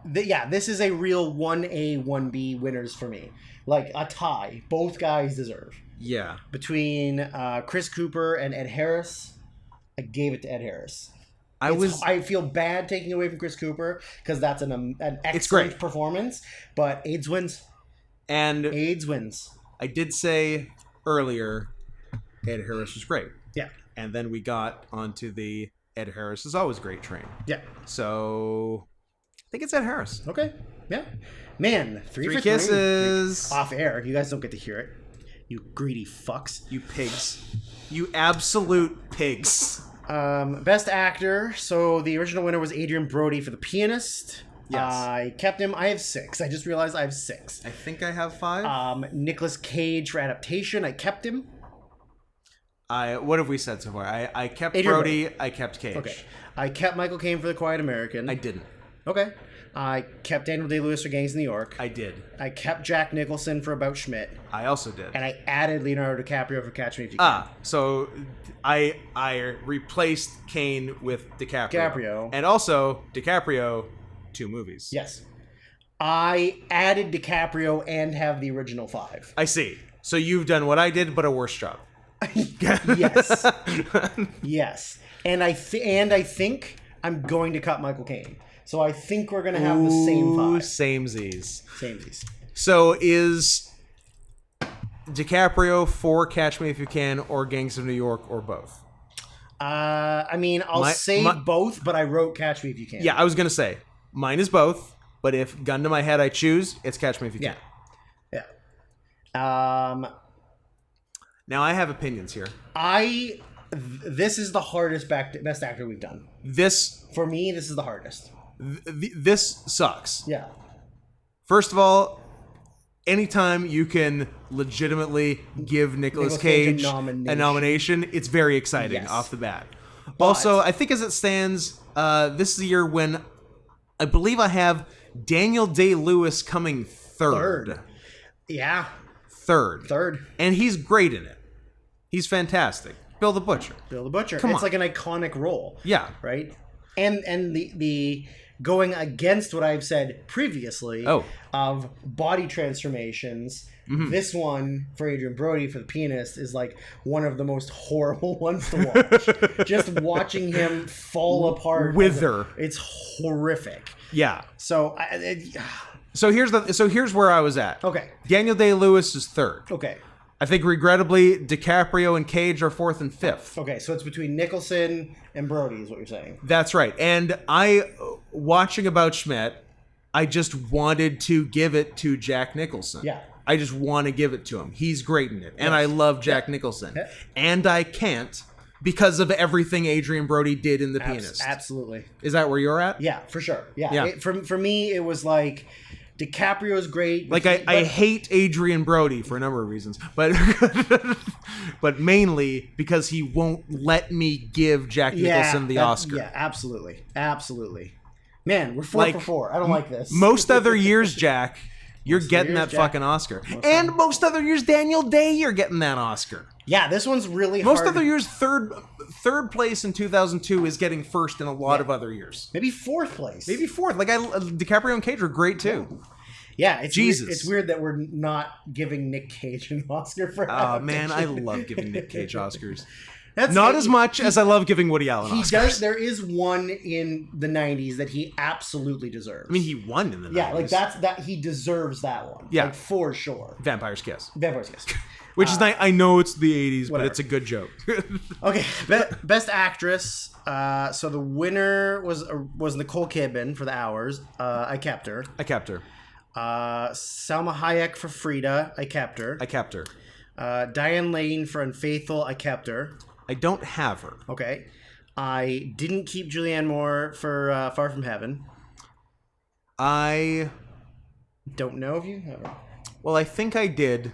This is a real 1A, 1B winners for me. Like a tie. Both guys deserve.
Yeah.
Between Chris Cooper and Ed Harris, I gave it to Ed Harris. I feel bad taking away from Chris Cooper because that's an excellent performance, but AIDS wins.
And
AIDS wins.
I did say earlier, Ed Harris was great.
Yeah.
And then we got onto the Ed Harris is always great train.
Yeah.
So I think it's Ed Harris.
Okay. Yeah. Man, 3 for
kisses.
3. Off air. You guys don't get to hear it. You greedy fucks.
You pigs. You absolute pigs.
Best actor. So the original winner was Adrian Brody for The Pianist.
Yes.
I kept him. I have 6. I just realized I have 6.
I think I have 5.
Nicolas Cage for Adaptation. I kept him.
What have we said so far? I kept
Adrian
Brody. I kept Cage.
Okay. I kept Michael Caine for The Quiet American.
I didn't.
Okay. I kept Daniel Day-Lewis for Gangs of New York.
I did.
I kept Jack Nicholson for About Schmidt.
I also did.
And I added Leonardo DiCaprio for Catch Me If You Can.
So I replaced Kane with DiCaprio. And also DiCaprio, 2 movies.
Yes. I added DiCaprio and have the original 5.
I see. So you've done what I did, but a worse job.
Yes. Yes. And I think I'm going to cut Michael Caine. So I think we're going to have the same 5.
Samesies.
Samesies.
So is DiCaprio for Catch Me If You Can or Gangs of New York or both?
I mean, I'll say both, but I wrote Catch Me If You Can.
Yeah, I was going to say, mine is both, but if gun to my head I choose, it's Catch Me If You Can.
Yeah.
Now I have opinions here.
This is the hardest best actor we've done. For me, this is the hardest.
This sucks.
Yeah.
First of all, anytime you can legitimately give Nicolas Cage a nomination, it's very exciting off the bat. But also, I think as it stands, this is the year when I believe I have Daniel Day-Lewis coming third.
Yeah.
Third. And he's great in it. He's fantastic. Bill the Butcher.
It's like an iconic role.
Yeah.
Right? And the going against what I've said previously of body transformations, this one for Adrian Brody for The Pianist is like one of the most horrible ones to watch. Just watching him fall apart.
Wither.
It's horrific.
Yeah.
So
here's where I was at.
Okay.
Daniel Day-Lewis is third.
Okay.
I think regrettably DiCaprio and Cage are 4th and 5th.
Okay, so it's between Nicholson and Brody is what you're saying.
That's right. And watching About Schmidt, I just wanted to give it to Jack Nicholson.
Yeah.
I just want to give it to him. He's great in it. And I love Jack Nicholson. Yeah. And I can't because of everything Adrian Brody did in The Pianist.
Absolutely.
Is that where you're at?
Yeah, for sure. Yeah. For me, it was like DiCaprio's great.
Like I hate Adrian Brody for a number of reasons, but but mainly because he won't let me give Jack Nicholson the Oscar.
Yeah, absolutely. Man, we're 4 for 4. I don't like this.
Most other years, Jack, you're getting that fucking Oscar. And most other years, Daniel Day, you're getting that Oscar.
Yeah, this one's really hard.
Most other years, third place in 2002 is getting first in a lot of other years.
Maybe 4th place.
Maybe 4th. Like DiCaprio and Cage were great too.
Yeah, it's weird that we're not giving Nick Cage an Oscar for adaptation.
Man, I love giving Nick Cage Oscars. Not as much as I love giving Woody Allen Oscars.
There is one in the 90s that he absolutely deserves.
I mean, he won in the 90s.
Yeah, like he deserves that one.
Yeah.
Like, for sure.
Vampire's Kiss.
Which
is I know it's the 80s, but it's a good joke.
Okay, best actress. So the winner was Nicole Kidman for The Hours. I kept her. Salma Hayek for Frida. I kept her. Diane Lane for Unfaithful. I kept her.
I don't have her.
Okay. I didn't keep Julianne Moore for Far From Heaven.
I
don't know if you have her.
Well, I think I did,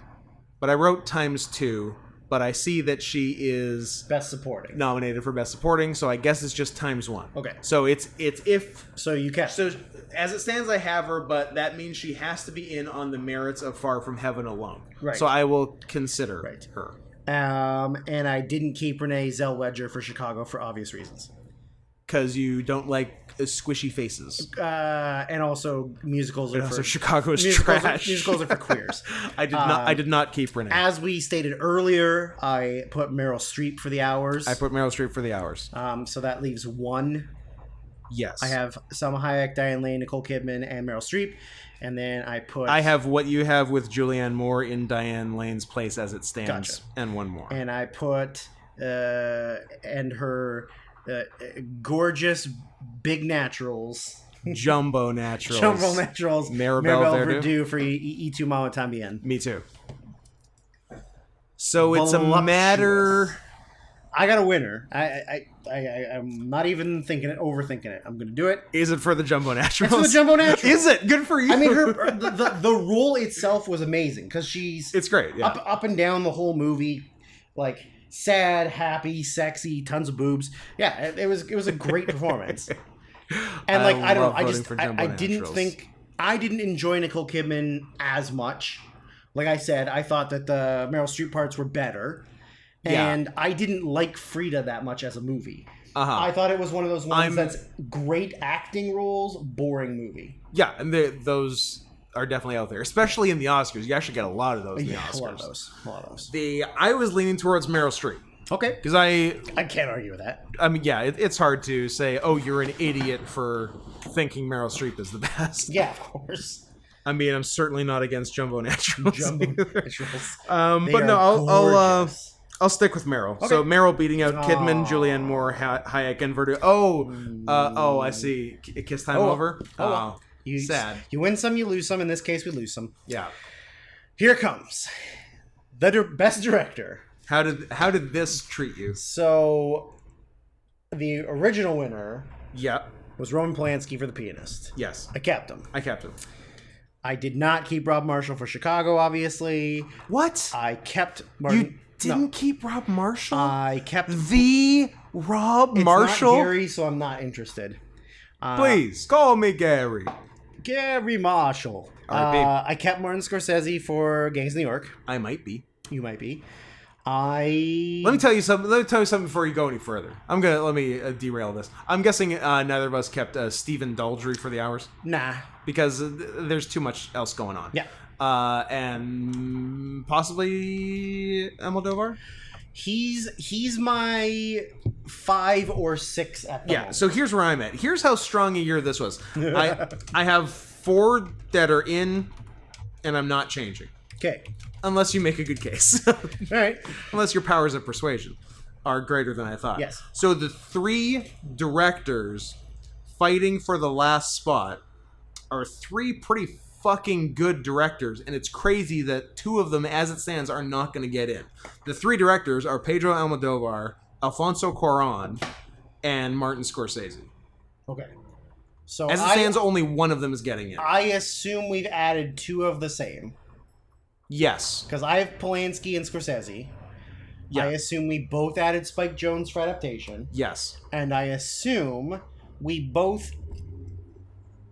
but I wrote ×2. But I see that she is
Best Supporting
nominated for Best Supporting, so I guess it's just ×1.
Okay.
So it's if
so you can.
So as it stands, I have her, but that means she has to be in on the merits of Far From Heaven alone. Right. So I will consider her.
And I didn't keep Renee Zellweger for Chicago for obvious reasons.
Because you don't like squishy faces.
And also musicals are for...
Chicago is trash.
Musicals are for queers.
I did not keep Renee.
As we stated earlier, I put Meryl Streep for The Hours. So that leaves one.
Yes.
I have Salma Hayek, Diane Lane, Nicole Kidman, and Meryl Streep. And then I
have what you have with Julianne Moore in Diane Lane's place as it stands.
Gotcha.
And one more.
And I put and her gorgeous big naturals.
Jumbo naturals.
Maribel Verdú for Y Tu Mama Tambien.
Me too. So it's a matter...
I got a winner. I'm not even overthinking it. I'm going to do it.
Is it for the Jumbo Naturals?
It's for the Jumbo Naturals.
Is it? Good for you.
I mean, the role itself was amazing because it's
great. Yeah.
Up and down the whole movie, like sad, happy, sexy, tons of boobs. Yeah, it was a great performance. And like I don't know, I didn't enjoy Nicole Kidman as much. Like I said, I thought that the Meryl Streep parts were better, and I didn't like Frida that much as a movie. I thought it was one of those ones that's great acting roles, boring movie.
Yeah, and those are definitely out there, especially in the Oscars. You actually get a lot of those in the Oscars.
A lot of those.
I was leaning towards Meryl Streep.
Okay.
Because I
can't argue with that.
I mean, yeah, it's hard to say, oh, you're an idiot for thinking Meryl Streep is the best.
Yeah, of course.
I mean, I'm certainly not against Jumbo Naturals.
But
no, I'll stick with Meryl.
Okay.
So Meryl beating out Kidman, Julianne Moore, Hayek, and Verdu. I see. Kiss Time Over. Sad.
You win some, you lose some. In this case, we lose some.
Yeah.
Here comes the best director.
How did this treat you?
So, the original winner.
Yeah.
Was Roman Polanski for The Pianist.
Yes.
I kept him. I did not keep Rob Marshall for Chicago, obviously.
What?
I kept Martin.
You didn't keep Rob Marshall?
I kept
the Rob Marshall?
It's not Gary, so I'm not interested.
Please, call me Gary.
Gary Marshall. I kept Martin Scorsese for Gangs of New York.
I might be.
You might be.
Let me tell you something before you go any further. Let me derail this. I'm guessing neither of us kept Stephen Daldry for The Hours.
Nah.
Because there's too much else going on.
Yeah.
And possibly Almodovar?
He's my 5 or 6 at the moment.
So here's where I'm at. Here's how strong a year this was. I have 4 that are in, and I'm not changing.
Okay.
Unless you make a good case.
All right.
Unless your powers of persuasion are greater than I thought.
Yes.
So the 3 directors fighting for the last spot are 3 pretty fucking good directors, and it's crazy that 2 of them, as it stands, are not going to get in. The 3 directors are Pedro Almodovar, Alfonso Cuarón, and Martin Scorsese.
Okay. So
as it stands, only one of them is getting in.
I assume we've added 2 of the same.
Yes.
Because I have Polanski and Scorsese. Yeah. I assume we both added Spike Jonze for adaptation.
Yes.
And I assume we both,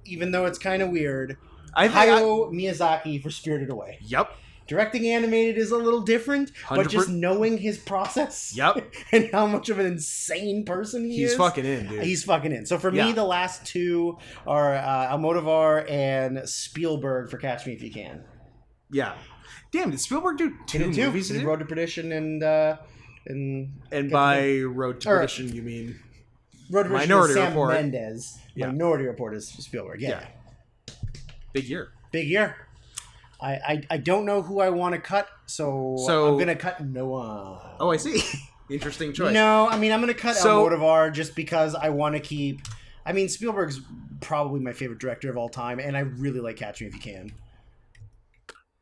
even though it's kind of weird, Hayao Miyazaki for Spirited Away.
Yep.
Directing animated is a little different, but just knowing his process and how much of an insane person he is.
He's fucking in, dude.
He's fucking in. So for me, the last 2 are Almodovar and Spielberg for Catch Me If You Can.
Yeah. Damn, did Spielberg do 2 movies?
He Road to Perdition and
by Road to Perdition, you mean
Road to Perdition
Minority
is Sam
Report.
Mendes. Yeah. Minority Report is Spielberg. Yeah.
Big year.
I don't know who I want to cut, so I'm gonna cut Noah.
Oh, I see. Interesting choice.
No, I mean I'm gonna cut Almodovar just because I want to keep. I mean Spielberg's probably my favorite director of all time, and I really like Catch Me If You Can.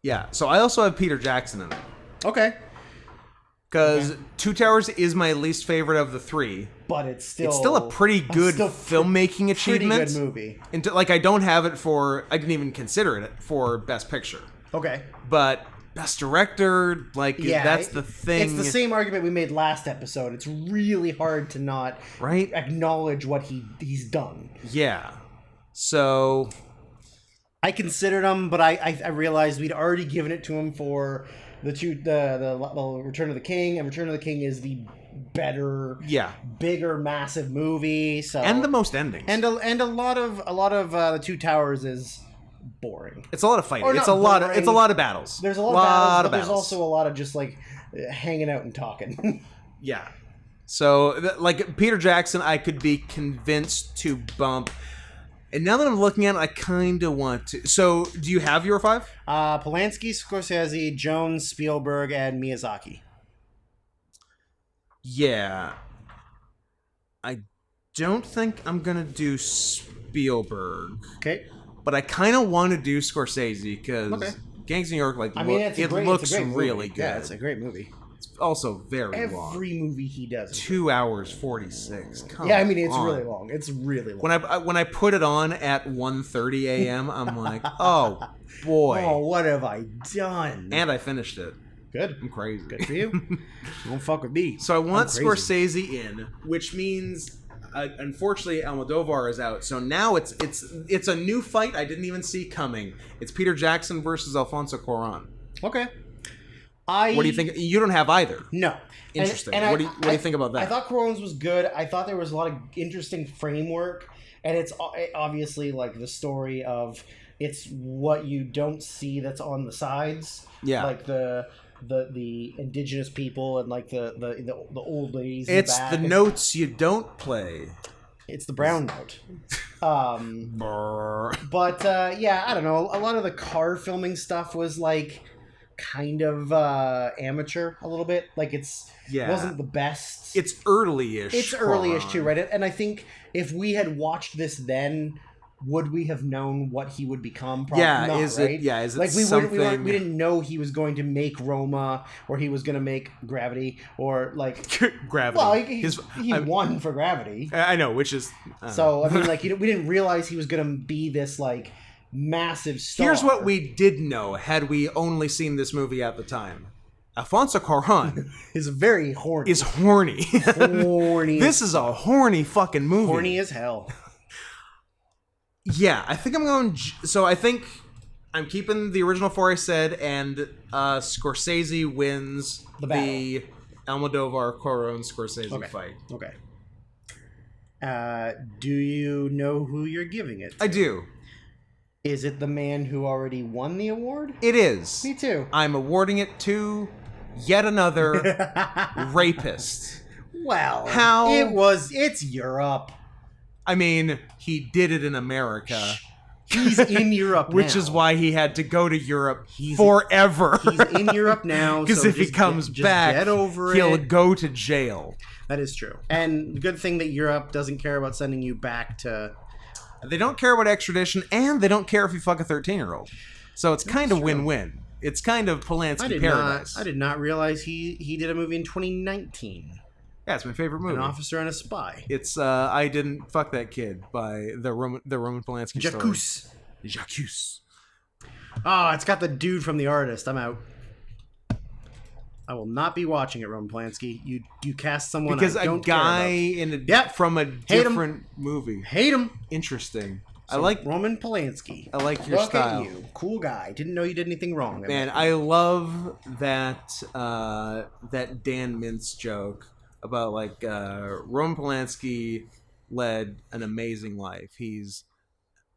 Yeah, so I also have Peter Jackson in it.
Okay.
Because Two Towers is my least favorite of the 3.
But it's still
a pretty good filmmaking achievement.
Pretty good movie.
I don't have it for... I didn't even consider it for Best Picture.
Okay.
But Best Director, that's the thing.
It's the same argument we made last episode. It's really hard to not acknowledge what he's done.
Yeah. So...
I considered him, but I realized we'd already given it to him for the Return of the King, and Return of the King is the better, bigger, massive movie. So
and the most endings,
and a lot of the Two Towers is boring.
It's a lot of fighting. It's a lot of battles.
There's a lot of battles, but there's also a lot of just hanging out and talking.
Yeah. So Peter Jackson, I could be convinced to bump. And now that I'm looking at it, I kind of want to. So, do you have your 5?
Polanski, Scorsese, Jones, Spielberg, and Miyazaki.
Yeah. I don't think I'm going to do Spielberg.
Okay.
But I kind of want to do Scorsese because Gangs of New York, it looks really good.
Yeah, it's a great movie.
It's also very long.
Every movie he does.
2 hours 46. Come
yeah, I mean it's really long. It's really long.
When I put it on at 1:30 a.m., I'm like, oh boy.
Oh, what have I done?
And I finished it.
Good.
I'm crazy.
Good for you. Don't fuck with me.
So I want Scorsese in, which means unfortunately, Almodovar is out, so now it's a new fight I didn't even see coming. It's Peter Jackson versus Alfonso Cuarón.
Okay.
What do you think? You don't have either.
No.
Interesting.
And
what do you think about that?
I thought Cuarón's was good. I thought there was a lot of interesting framework, and it's obviously like the story of it's what you don't see that's on the sides. Yeah. Like the indigenous people and like the old ladies.
It's the notes you don't play.
It's the brown note. But yeah, I don't know. A lot of the car filming stuff was like kind of amateur a little bit. Like it wasn't the best.
It's early-ish.
It's early-ish too, right? And I think if we had watched this then, would we have known what he would become? Probably not,
is
right?
it? Yeah, is it
like
something?
We didn't know he was going to make Roma, or he was going to make Gravity, or like
Gravity.
Well, he won for Gravity.
I know, which is
so. I mean, like we didn't realize he was going to be this like massive star.
Here's what we did know: had we only seen this movie at the time, Alfonso Cuarón
is very horny.
Is horny.
Horny.
This is a horny fucking movie.
Horny as hell.
Yeah, I think I'm going... So I think I'm keeping the original four I said, and Scorsese wins the Almodovar-Cuarón-Scorsese fight.
Okay. Do you know who you're giving it to?
I do.
Is it the man who already won the award?
It is.
Me too.
I'm awarding it to yet another rapist.
Well, it's Europe.
I mean, he did it in America.
He's in Europe now.
Which is why he had to go to Europe forever.
He's in Europe now.
Because if he comes back, he'll go to jail.
That is true. And good thing that Europe doesn't care about sending you back to...
They don't care about extradition, and they don't care if you fuck a 13-year-old. So it's kind of win-win. It's kind of Polanski paradise.
I did not realize he did a movie in 2019.
Yeah, it's my favorite movie.
An Officer and a Spy.
It's I Didn't Fuck That Kid by the Roman Polanski story. Jacques.
Oh, it's got the dude from The Artist. I'm out. I will not be watching it, Roman Polanski. You cast someone
because
I don't
a guy
care
about. From a different movie.
Hate him.
Interesting.
So I like Roman Polanski.
I like your style.
Look at you, cool guy. Didn't know you did anything wrong.
Man, I love that that Dan Mintz joke about like Roman Polanski led an amazing life. He's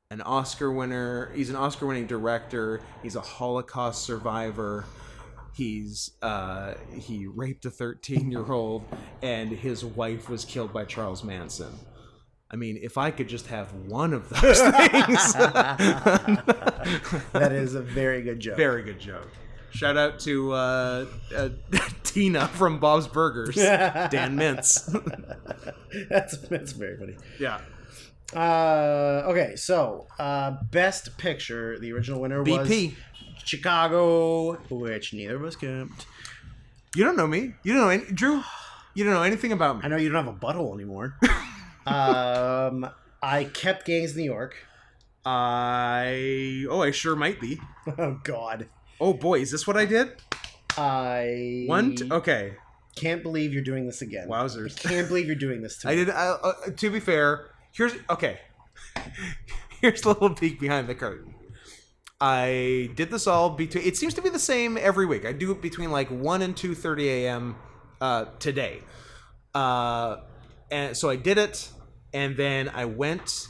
an Oscar winner. He's an Oscar-winning director. He's a Holocaust survivor. He raped a 13-year-old, and his wife was killed by Charles Manson. I mean, if I could just have one of those things.
That is a very good joke.
Very good joke. Shout out to Tina from Bob's Burgers. Dan Mintz.
That's very funny.
Yeah.
Okay, so Best Picture, the original winner was Chicago, which neither of us kept.
You don't know me. You don't know Drew. You don't know anything about me.
I know you don't have a butthole anymore. I kept Gangs of New York.
I sure might be.
Oh God.
Oh boy, is this what I did? Okay.
Can't believe you're doing this again.
Wowzers.
I can't believe you're doing this to me.
I did. To be fair, here's a little peek behind the curtain. I did this all between. It seems to be the same every week. I do it between like 1 and 2:30 a.m. Today. And so I did it, and then I went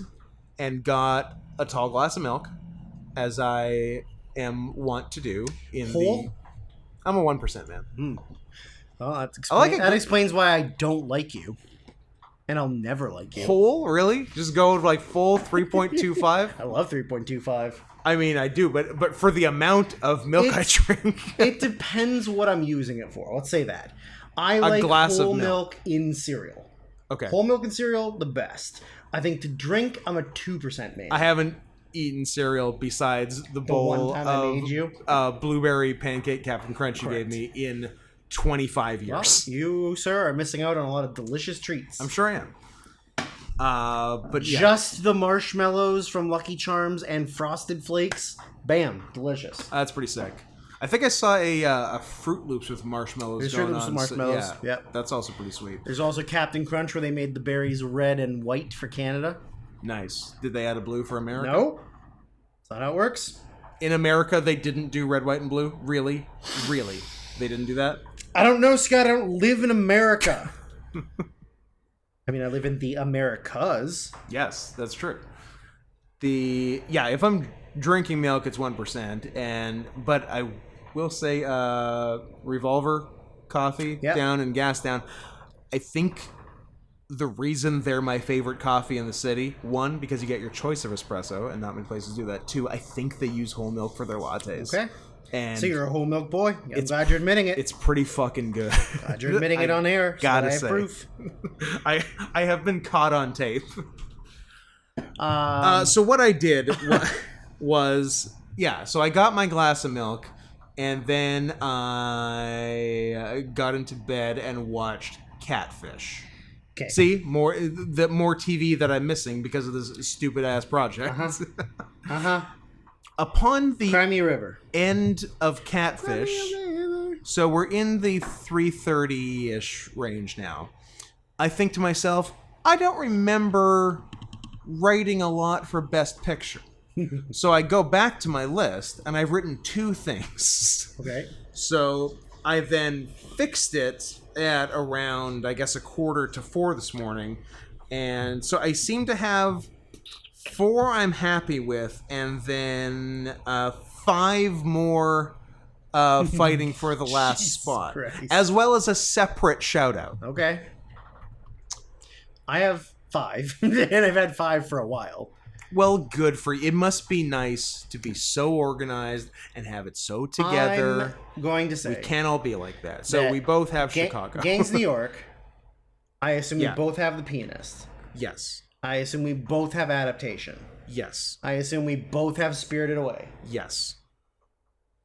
and got a tall glass of milk, as I am wont to do. I'm a 1% man.
Mm. Well, that explains why I don't like you, and I'll never like you.
Whole, really? Just go like full 3.25.
I love 3.25.
I mean, I do, but for the amount of milk I drink,
it depends what I'm using it for. Let's say that I like whole milk in cereal.
Okay.
Whole milk and cereal, the best. I think to drink, I'm a 2% man.
I haven't eaten cereal besides the bowl
one time I made you?
Blueberry pancake Captain Crunch you gave me in 25 years.
Well, you, sir, are missing out on a lot of delicious treats.
I'm sure I am. But
just the marshmallows from Lucky Charms and Frosted Flakes, bam, delicious.
That's pretty sick. I think I saw a Fruit Loops with marshmallows.
There's
going
Fruit Loops
on.
with marshmallows.
So,
Yep.
That's also pretty sweet.
There's also Captain Crunch where they made the berries red and white for Canada.
Nice. Did they add a blue for America?
No. That's not how it works.
In America, they didn't do red, white, and blue? Really? Really? They didn't do that?
I don't know, Scott. I don't live in America. I mean, I live in the Americas.
Yes, that's true. If I'm drinking milk, it's 1%, but I will say Revolver coffee down and gas down. I think the reason they're my favorite coffee in the city, one, because you get your choice of espresso, and not many places do that. Two, I think they use whole milk for their lattes.
Okay.
And
so you're a whole milk boy? I'm glad you're admitting it.
It's pretty fucking good.
Glad you're admitting it on air.
Gotta
so
say.
I have proof.
I have been caught on tape. So what I did was, so I got my glass of milk, and then I got into bed and watched Catfish.
Okay.
See, more TV that I'm missing because of this stupid ass project. Upon the
Cry Me a River.
end of Catfish, so we're in the 3:30-ish range now. I think to myself, I don't remember writing a lot for Best Picture. So I go back to my list, and I've written 2 things.
Okay.
So I then fixed it at around, I guess, 3:45 this morning. And so I seem to have 4 I'm happy with, and then 5 more fighting for the last spot.
Christ.
As well as a separate shout-out.
Okay. I have 5, and I've had 5 for a while.
Well, good for you. It must be nice to be so organized and have it so together.
I'm going to say
we can't all be like that. So we both have Chicago.
Gangs New York. I assume we both have The Pianist.
Yes.
I assume we both have Adaptation.
Yes.
I assume we both have Spirited Away.
Yes.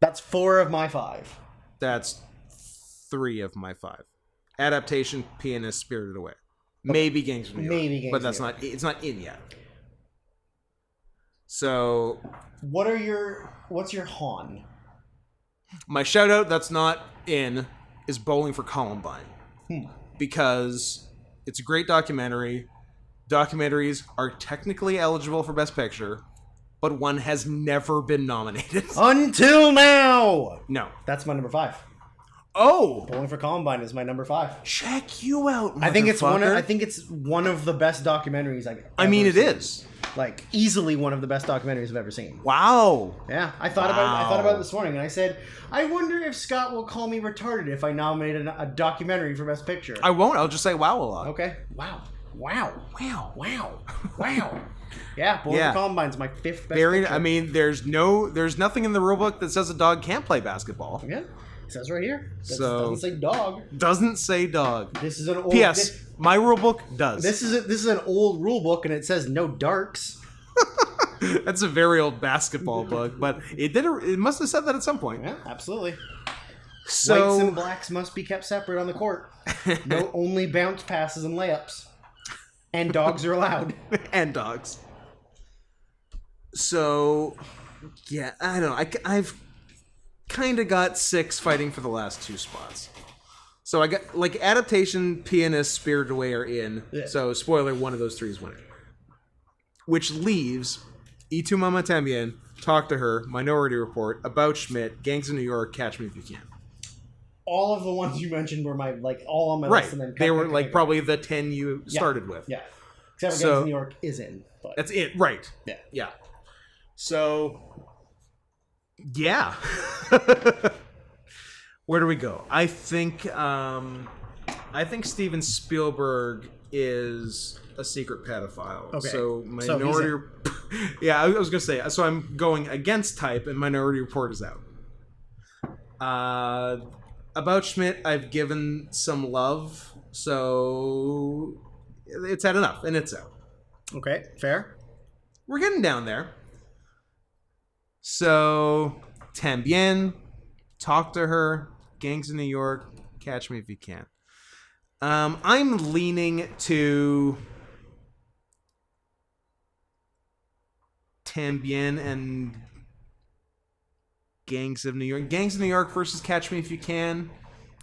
That's 4 of my 5.
That's 3 of my 5. Adaptation, Pianist, Spirited Away. Maybe Gangs of New York.
Maybe Gangs
but that's
of New York.
it's not in yet. So
what's your Han?
my shout out that's not in is Bowling for Columbine. Because it's a great documentary. Documentaries are technically eligible for Best Picture, but one has never been nominated.
Until now!
No.
That's my number 5.
Oh!
Bowling for Columbine is my number 5.
Check you out,
I think it's one of the best documentaries I've ever
it
seen.
is.
Like, easily one of the best documentaries I've ever seen.
Wow.
Yeah, I thought about it this morning, and I said, I wonder if Scott will call me retarded if I nominate a documentary for Best Picture.
I won't. I'll just say wow a lot.
Okay. Wow. Yeah, Bowling for Columbine's my 5th best picture.
I mean, there's nothing in the rule book that says a dog can't play basketball.
Yeah, it says right here.
So
doesn't say dog.
Doesn't say dog.
This is an old.
P.S. My rule book does.
This is an old rule book, and it says no darks.
That's a very old basketball book, but it must have said that at some point.
Yeah, absolutely.
So,
whites and blacks must be kept separate on the court. No, only bounce passes and layups. And dogs are allowed.
And dogs. So, yeah, I don't know. I've kind of got 6 fighting for the last 2 spots. So I got, Adaptation, Pianist, Spirited Away are in. Yeah. So, spoiler, one of those 3 is winning. Which leaves Y Tu Mama Tambien, Talk to Her, Minority Report, About Schmidt, Gangs of New York, Catch Me If You Can.
All of the ones you mentioned were all on my list. And then
they were probably the 10 you started with.
Yeah. Except for Gangs of New York is in. But.
That's it. Right. Yeah. So, yeah. Where do we go? I think Steven Spielberg is a secret pedophile.
Okay.
So Minority yeah, I was going to say, so I'm going against type and Minority Report is out. About Schmidt, I've given some love, so it's had enough, and it's out.
Okay, fair.
We're getting down there. So, Tambien, Talk to Her, Gangs of New York, Catch Me If You Can. I'm leaning to Tambien and Gangs of New York. Gangs of New York versus Catch Me If You Can.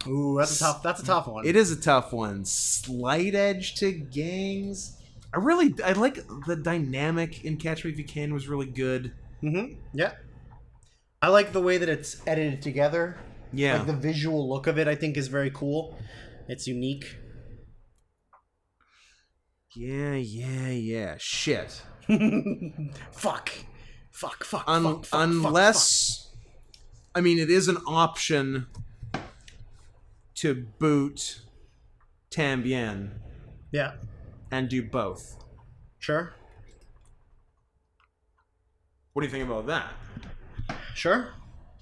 Ooh, that's a tough one.
It is a tough one. Slight edge to Gangs. I like the dynamic in Catch Me If You Can was really good.
Mm-hmm. Yeah. I like the way that it's edited together.
Yeah.
Like the visual look of it, I think, is very cool. It's unique.
Yeah. Shit.
Fuck.
Unless, I mean, it is an option to boot Tambien.
Yeah.
And do both.
Sure.
What do you think about that?
Sure.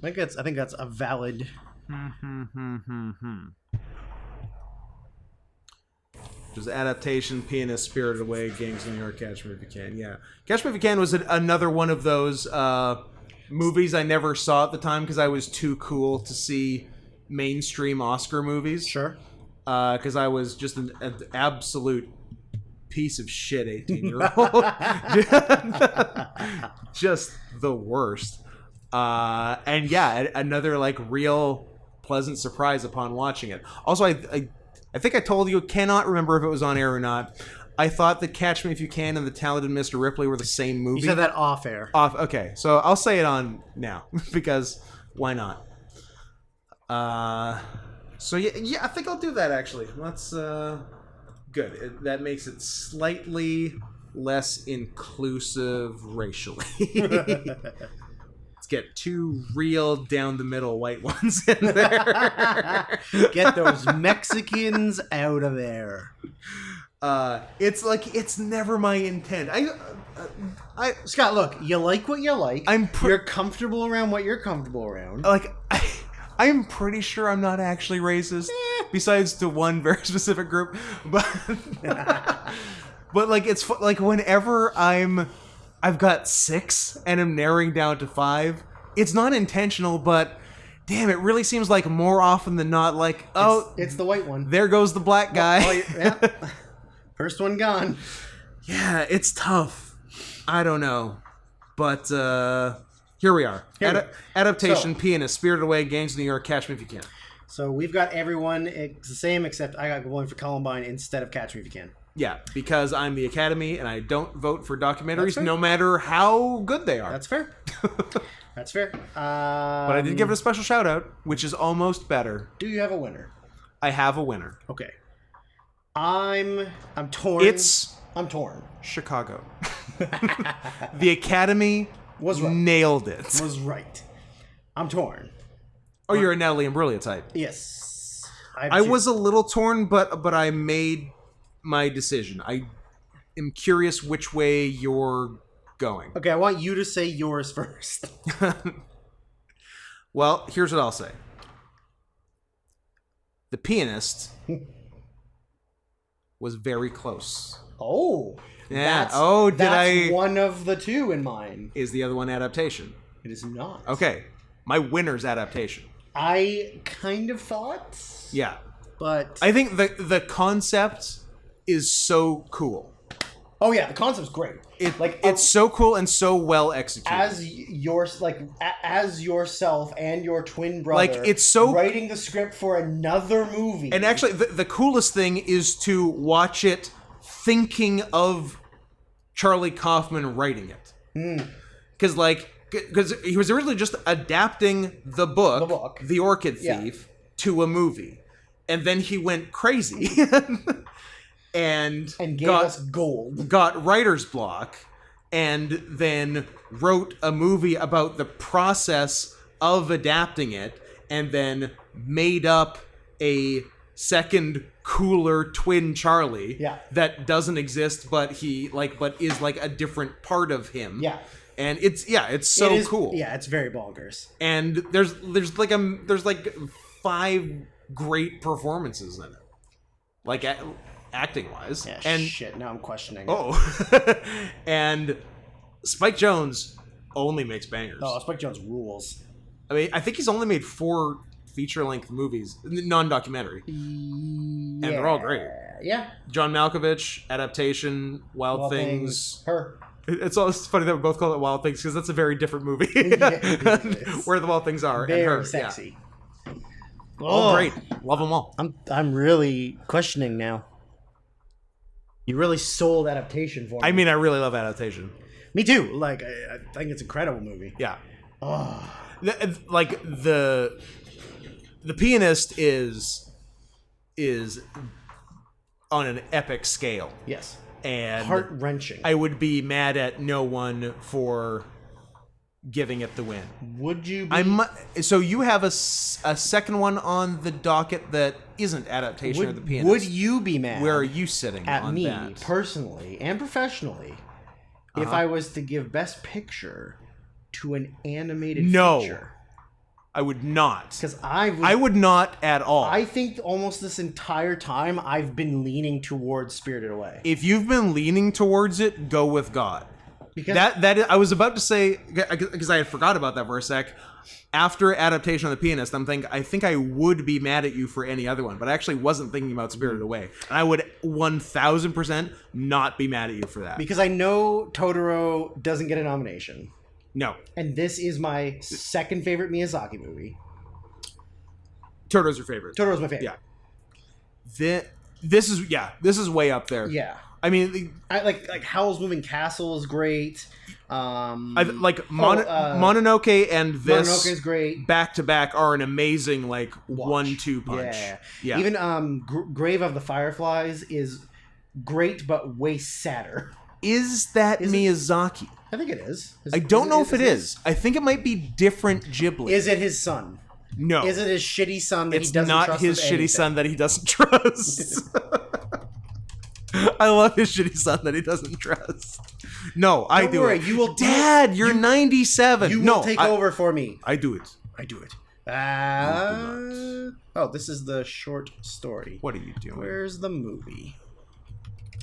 I think that's a valid.
There's adaptation, Pianist, Spirited Away, Gangs of New York, Catch Me If You Can. Yeah, Catch Me If You Can was another one of those movies I never saw at the time because I was too cool to see mainstream Oscar movies.
Sure.
Because I was just an absolute piece of shit 18-year-old. Just the worst. And yeah, another like real pleasant surprise upon watching it. Also, I think I told you, cannot remember if it was on air or not. I thought that Catch Me If You Can and The Talented Mr. Ripley were the same movie.
You said that off air.
Okay, so I'll say it on now because why not? So yeah, I think I'll do that actually. Let's good. That makes it slightly less inclusive racially. Let's get two real down the middle white ones in there.
Get those Mexicans out of there.
It's never my intent.
Scott, look, you like what you like. You're comfortable around what you're comfortable around.
Like, I'm pretty sure I'm not actually racist, besides to one very specific group. But like, it's like whenever I've got 6 and I'm narrowing down to 5. It's not intentional, but damn, it really seems like more often than not, like,
it's the white one.
There goes the black guy.
Yeah. First one gone.
Yeah, it's tough. I don't know. But here we are. Adaptation, Pianist, Spirited Away, Gangs of New York, Catch Me If You Can.
So we've got everyone, it's the same, except I got going for Columbine instead of Catch Me If You Can.
Yeah, because I'm the Academy and I don't vote for documentaries no matter how good they are.
That's fair. That's fair.
But I did give it a special shout out, which is almost better.
Do you have a winner?
I have a winner.
Okay. I'm torn. I'm torn.
Chicago. The Academy
was right.
Nailed it.
Was right. I'm torn.
Oh, you're a Natalie Imbruglia type.
Yes.
I was a little torn, but I made my decision. I am curious which way you're going.
Okay, I want you to say yours first.
Well, here's what I'll say. The Pianist was very close.
Oh.
Yeah.
That's one of the two in mine.
Is the other one adaptation?
It is not.
Okay. My winner's adaptation.
I kind of thought.
Yeah.
But
I think the concept is so cool.
Oh yeah, the concept's great.
It's so cool and so well executed.
As yourself and your twin brother,
like it's so
writing the script for another movie.
And actually, the coolest thing is to watch it thinking of Charlie Kaufman writing it. Because he was originally just adapting the book, The Orchid Thief, to a movie, and then he went crazy. And
gave us gold.
Got writer's block, and then wrote a movie about the process of adapting it, and then made up a second cooler twin Charlie that doesn't exist, but is like a different part of him. Yeah. And it's cool.
Yeah, it's very bonkers.
And there's like 5 great performances in it. Like acting wise.
Yeah,
and
shit, now I'm questioning.
And Spike Jonze only makes bangers.
Oh, Spike Jonze rules.
I mean, I think he's only made 4 feature-length movies, non-documentary.
And
they're all great.
Yeah.
John Malkovich, adaptation, Wild Things.
Her.
It's funny that we both call it Wild Things because that's a very different movie. Where the Wild Things are.
Very
and her,
sexy.
Yeah. Oh, great. Love them all.
I'm really questioning now. You really sold adaptation for me.
I mean, I really love adaptation.
Me too. Like, I think it's an incredible movie.
Yeah.
Oh.
Like the Pianist is on an epic scale.
Yes.
And
heart-wrenching.
I would be mad at no one for giving it the win.
Would you be?
So you have a second one on the docket that isn't adaptation of The Pianist.
Would you be mad?
Where are you sitting
at
on
me,
that?
Personally and professionally, if I was to give Best Picture to an animated feature?
I would not.
Because
I would not at all.
I think almost this entire time I've been leaning towards Spirited Away.
If you've been leaning towards it, go with God.
Because
I was about to say, because I had forgot about that for a sec. After adaptation of The Pianist, I think I would be mad at you for any other one, but I actually wasn't thinking about Spirited Away. And I would 1000% not be mad at you for that.
Because I know Totoro doesn't get a nomination.
No.
And this is my second favorite Miyazaki movie.
Totoro's your favorite.
Totoro's my favorite.
Yeah. This is way up there.
Yeah.
I mean,
I like Howl's Moving Castle is great.
Mononoke and this
Mononoke is great.
Back to back are an amazing 1-2 punch.
Yeah. Even Grave of the Fireflies is great but way sadder.
Is that Miyazaki?
I think it is.
I don't know if it is. I think it might be different Ghibli.
Is it his son?
No.
Is it his shitty son that he doesn't trust?
It's not his shitty son that he doesn't trust. I love his shitty son that he doesn't trust. No, I do it.
You will.
Dad, you're 97.
You will take over for me.
I do it.
Oh, this is the short story.
What are you doing?
Where's the movie?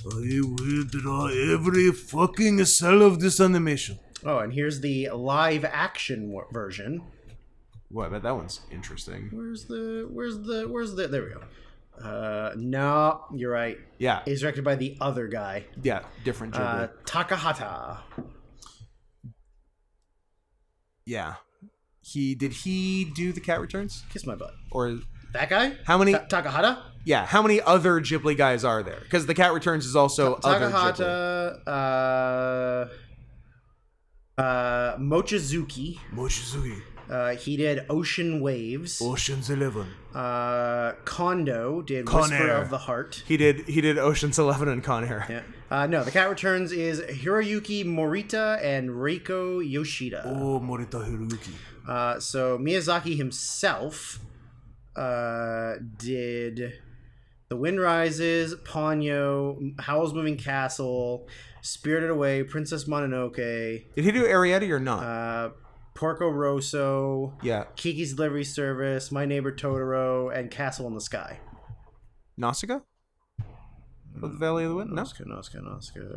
I will draw every fucking cell of this animation.
Oh, and here's the live action version.
What? I bet that one's interesting.
Where's the? There we go. No, you're right.
Yeah.
It's directed by the other guy.
Yeah, different Ghibli.
Takahata.
Yeah. Did he do The Cat Returns?
Kiss my butt.
Or
that guy?
How many?
Takahata?
Yeah. How many other Ghibli guys are there? Because The Cat Returns is also other Ghibli.
Takahata. Mochizuki.
Mochizuki.
He did Ocean Waves.
Ocean's 11.
Kondo did
Con
Whisper
Air.
of the Heart.
He did Ocean's 11 and Con Air.
Yeah. No, The Cat Returns is Hiroyuki Morita and Reiko Yoshida.
Oh, Morita Hiroyuki.
So Miyazaki himself did The Wind Rises, Ponyo, Howl's Moving Castle, Spirited Away, Princess Mononoke.
Did he do Arrietty or not?
Porco Rosso,
yeah,
Kiki's Delivery Service, My Neighbor Totoro, and Castle in the Sky.
Nausicaa? The Valley of the Wind? No.
Nausicaa.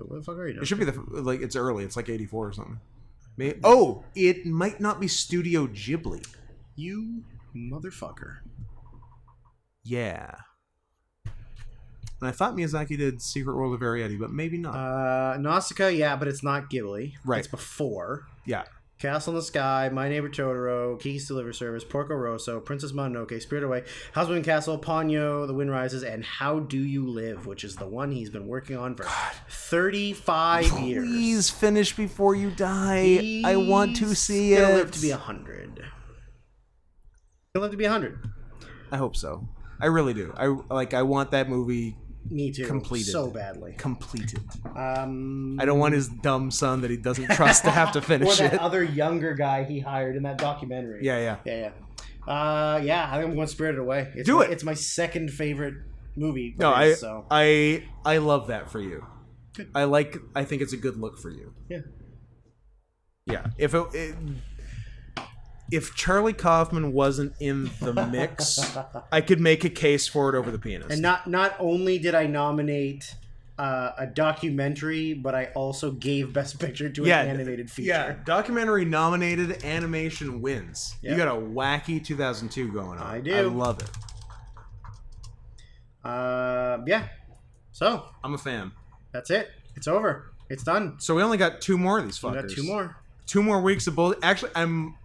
What the fuck are you doing?
It should be it's early. It's like 84 or something. Oh, it might not be Studio Ghibli.
You motherfucker.
Yeah. And I thought Miyazaki did Secret World of Arrietty, but maybe not.
Nausicaa, yeah, but it's not Ghibli.
Right.
It's before.
Yeah.
Castle in the Sky, My Neighbor Totoro, Kiki's Delivery Service, Porco Rosso, Princess Mononoke, Spirited Away, Howl's Moving Castle, Ponyo, The Wind Rises, and How Do You Live, which is the one he's been working on for 35 years.
Please finish before you die. I want to see it.
He'll live to be 100. He'll live to be 100.
I hope so. I really do. I want that movie.
Me too.
Completed.
So badly.
Completed. I don't want his dumb son that he doesn't trust to have to finish
or that
it.
other younger guy he hired in that documentary.
Yeah.
I think I'm going Spirited Away. It's my second favorite movie.
No, I love that for you.
Good.
I think it's a good look for you.
Yeah.
Yeah. If Charlie Kaufman wasn't in the mix, I could make a case for it over The Pianist.
And not only did I nominate a documentary, but I also gave Best Picture to an animated feature.
Yeah, documentary nominated, animation wins.
Yep.
You got a wacky 2002 going on.
I do.
I love it.
Yeah. So
I'm a fan.
That's it. It's over. It's done.
So we only got 2 more of these fuckers.
We got 2 more.
2 more weeks of bull. Actually, I'm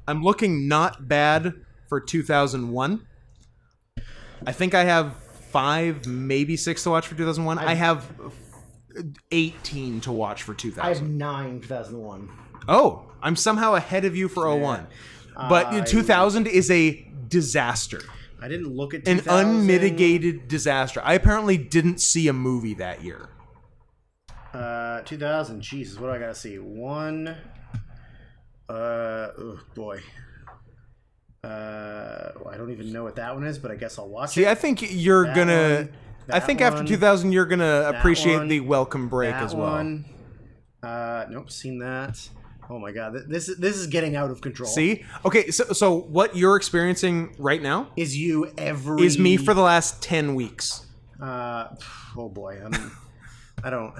looking not bad for 2001. I think I have 5, maybe 6 to watch for 2001. I have 18 to watch for 2000.
I have 9 2001.
Oh, I'm somehow ahead of you for 01. But 2000 is a disaster.
I didn't look at
2000. An
2000.
unmitigated disaster. I apparently didn't see a movie that year.
2000. Jesus, what do I gotta see? 1. Oh boy. I don't even know what that one is, but I guess I'll watch it.
See, I think you're gonna. I think after 2000, you're gonna appreciate the welcome break as well.
One. Nope, seen that. Oh my god, this is getting out of control.
See, okay, so what you're experiencing right now
is
me for the last 10 weeks.
Oh boy, I don't.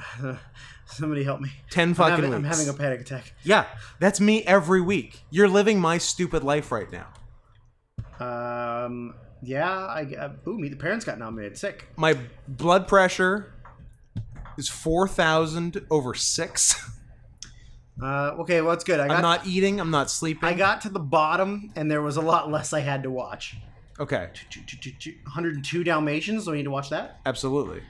Somebody help me.
10 fucking weeks.
I'm having a panic attack.
Yeah, that's me every week. You're living my stupid life right now.
Yeah, the parents got nominated. Sick.
My blood pressure is 4,000 over 6.
Okay, well, that's good.
I'm not eating. I'm not sleeping.
I got to the bottom, and there was a lot less I had to watch.
Okay.
102 Dalmatians. Do I need to watch that?
Absolutely.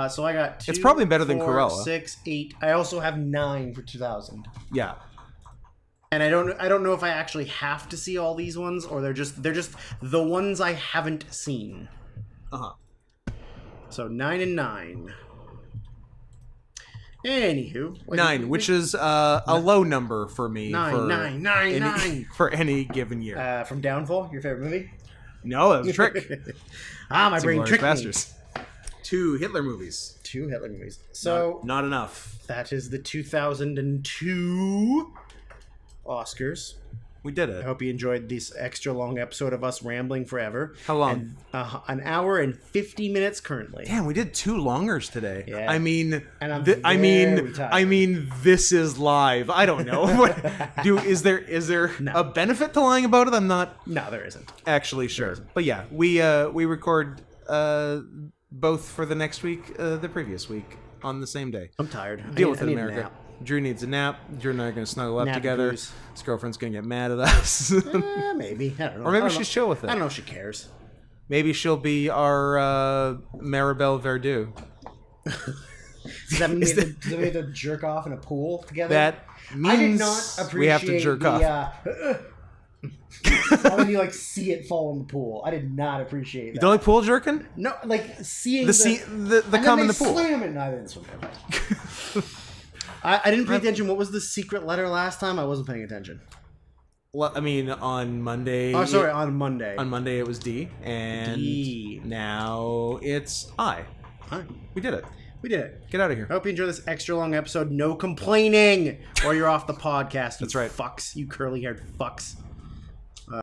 So I got 2,
it's probably better than
4,
Cruella.
6, 8. I also have 9 for 2000.
Yeah.
And I don't know if I actually have to see all these ones, or they're just the ones I haven't seen. So 9 and 9. Anywho,
9, which is a low number for me.
9
for any given year.
From Downfall, your favorite movie?
No, that was a trick.
My brain tricked me.
2 Hitler movies.
2 Hitler movies. So
not enough.
That is the 2002 Oscars.
We did it.
I hope you enjoyed this extra long episode of us rambling forever.
How long?
An hour and 50 minutes currently.
Damn, we did 2 longers today.
Yeah.
I mean,
and
I mean, this is live. I don't know. Is there a benefit to lying about it? I'm not.
No, there isn't.
Actually, sure. But yeah, we record both for the next week, the previous week on the same day.
I'm tired.
Deal with it, America. Drew needs a nap. Drew and I are going to snuggle up together.
His
girlfriend's going to get mad at us.
Maybe. I don't know.
Or maybe she's chill with it.
I don't know if she cares.
Maybe she'll be our Maribel Verdú.
Does that mean we have to jerk off in a pool together?
That means
I did not appreciate
we have to jerk off.
When you see it fall in the pool, I did not appreciate that.
You don't like pool jerking?
No, seeing
the cum in the pool.
Slam it, and I didn't swim it. I didn't pay attention. What was the secret letter last time? I wasn't paying attention.
Well, I mean, on Monday.
Oh, sorry, on Monday.
On Monday it was D, and
D.
now it's I.
Hi.
We did it.
We did it.
Get out of here.
I hope you enjoy this extra long episode. No complaining, or you're off the podcast.
That's right.
Fucks. You curly-haired fucks.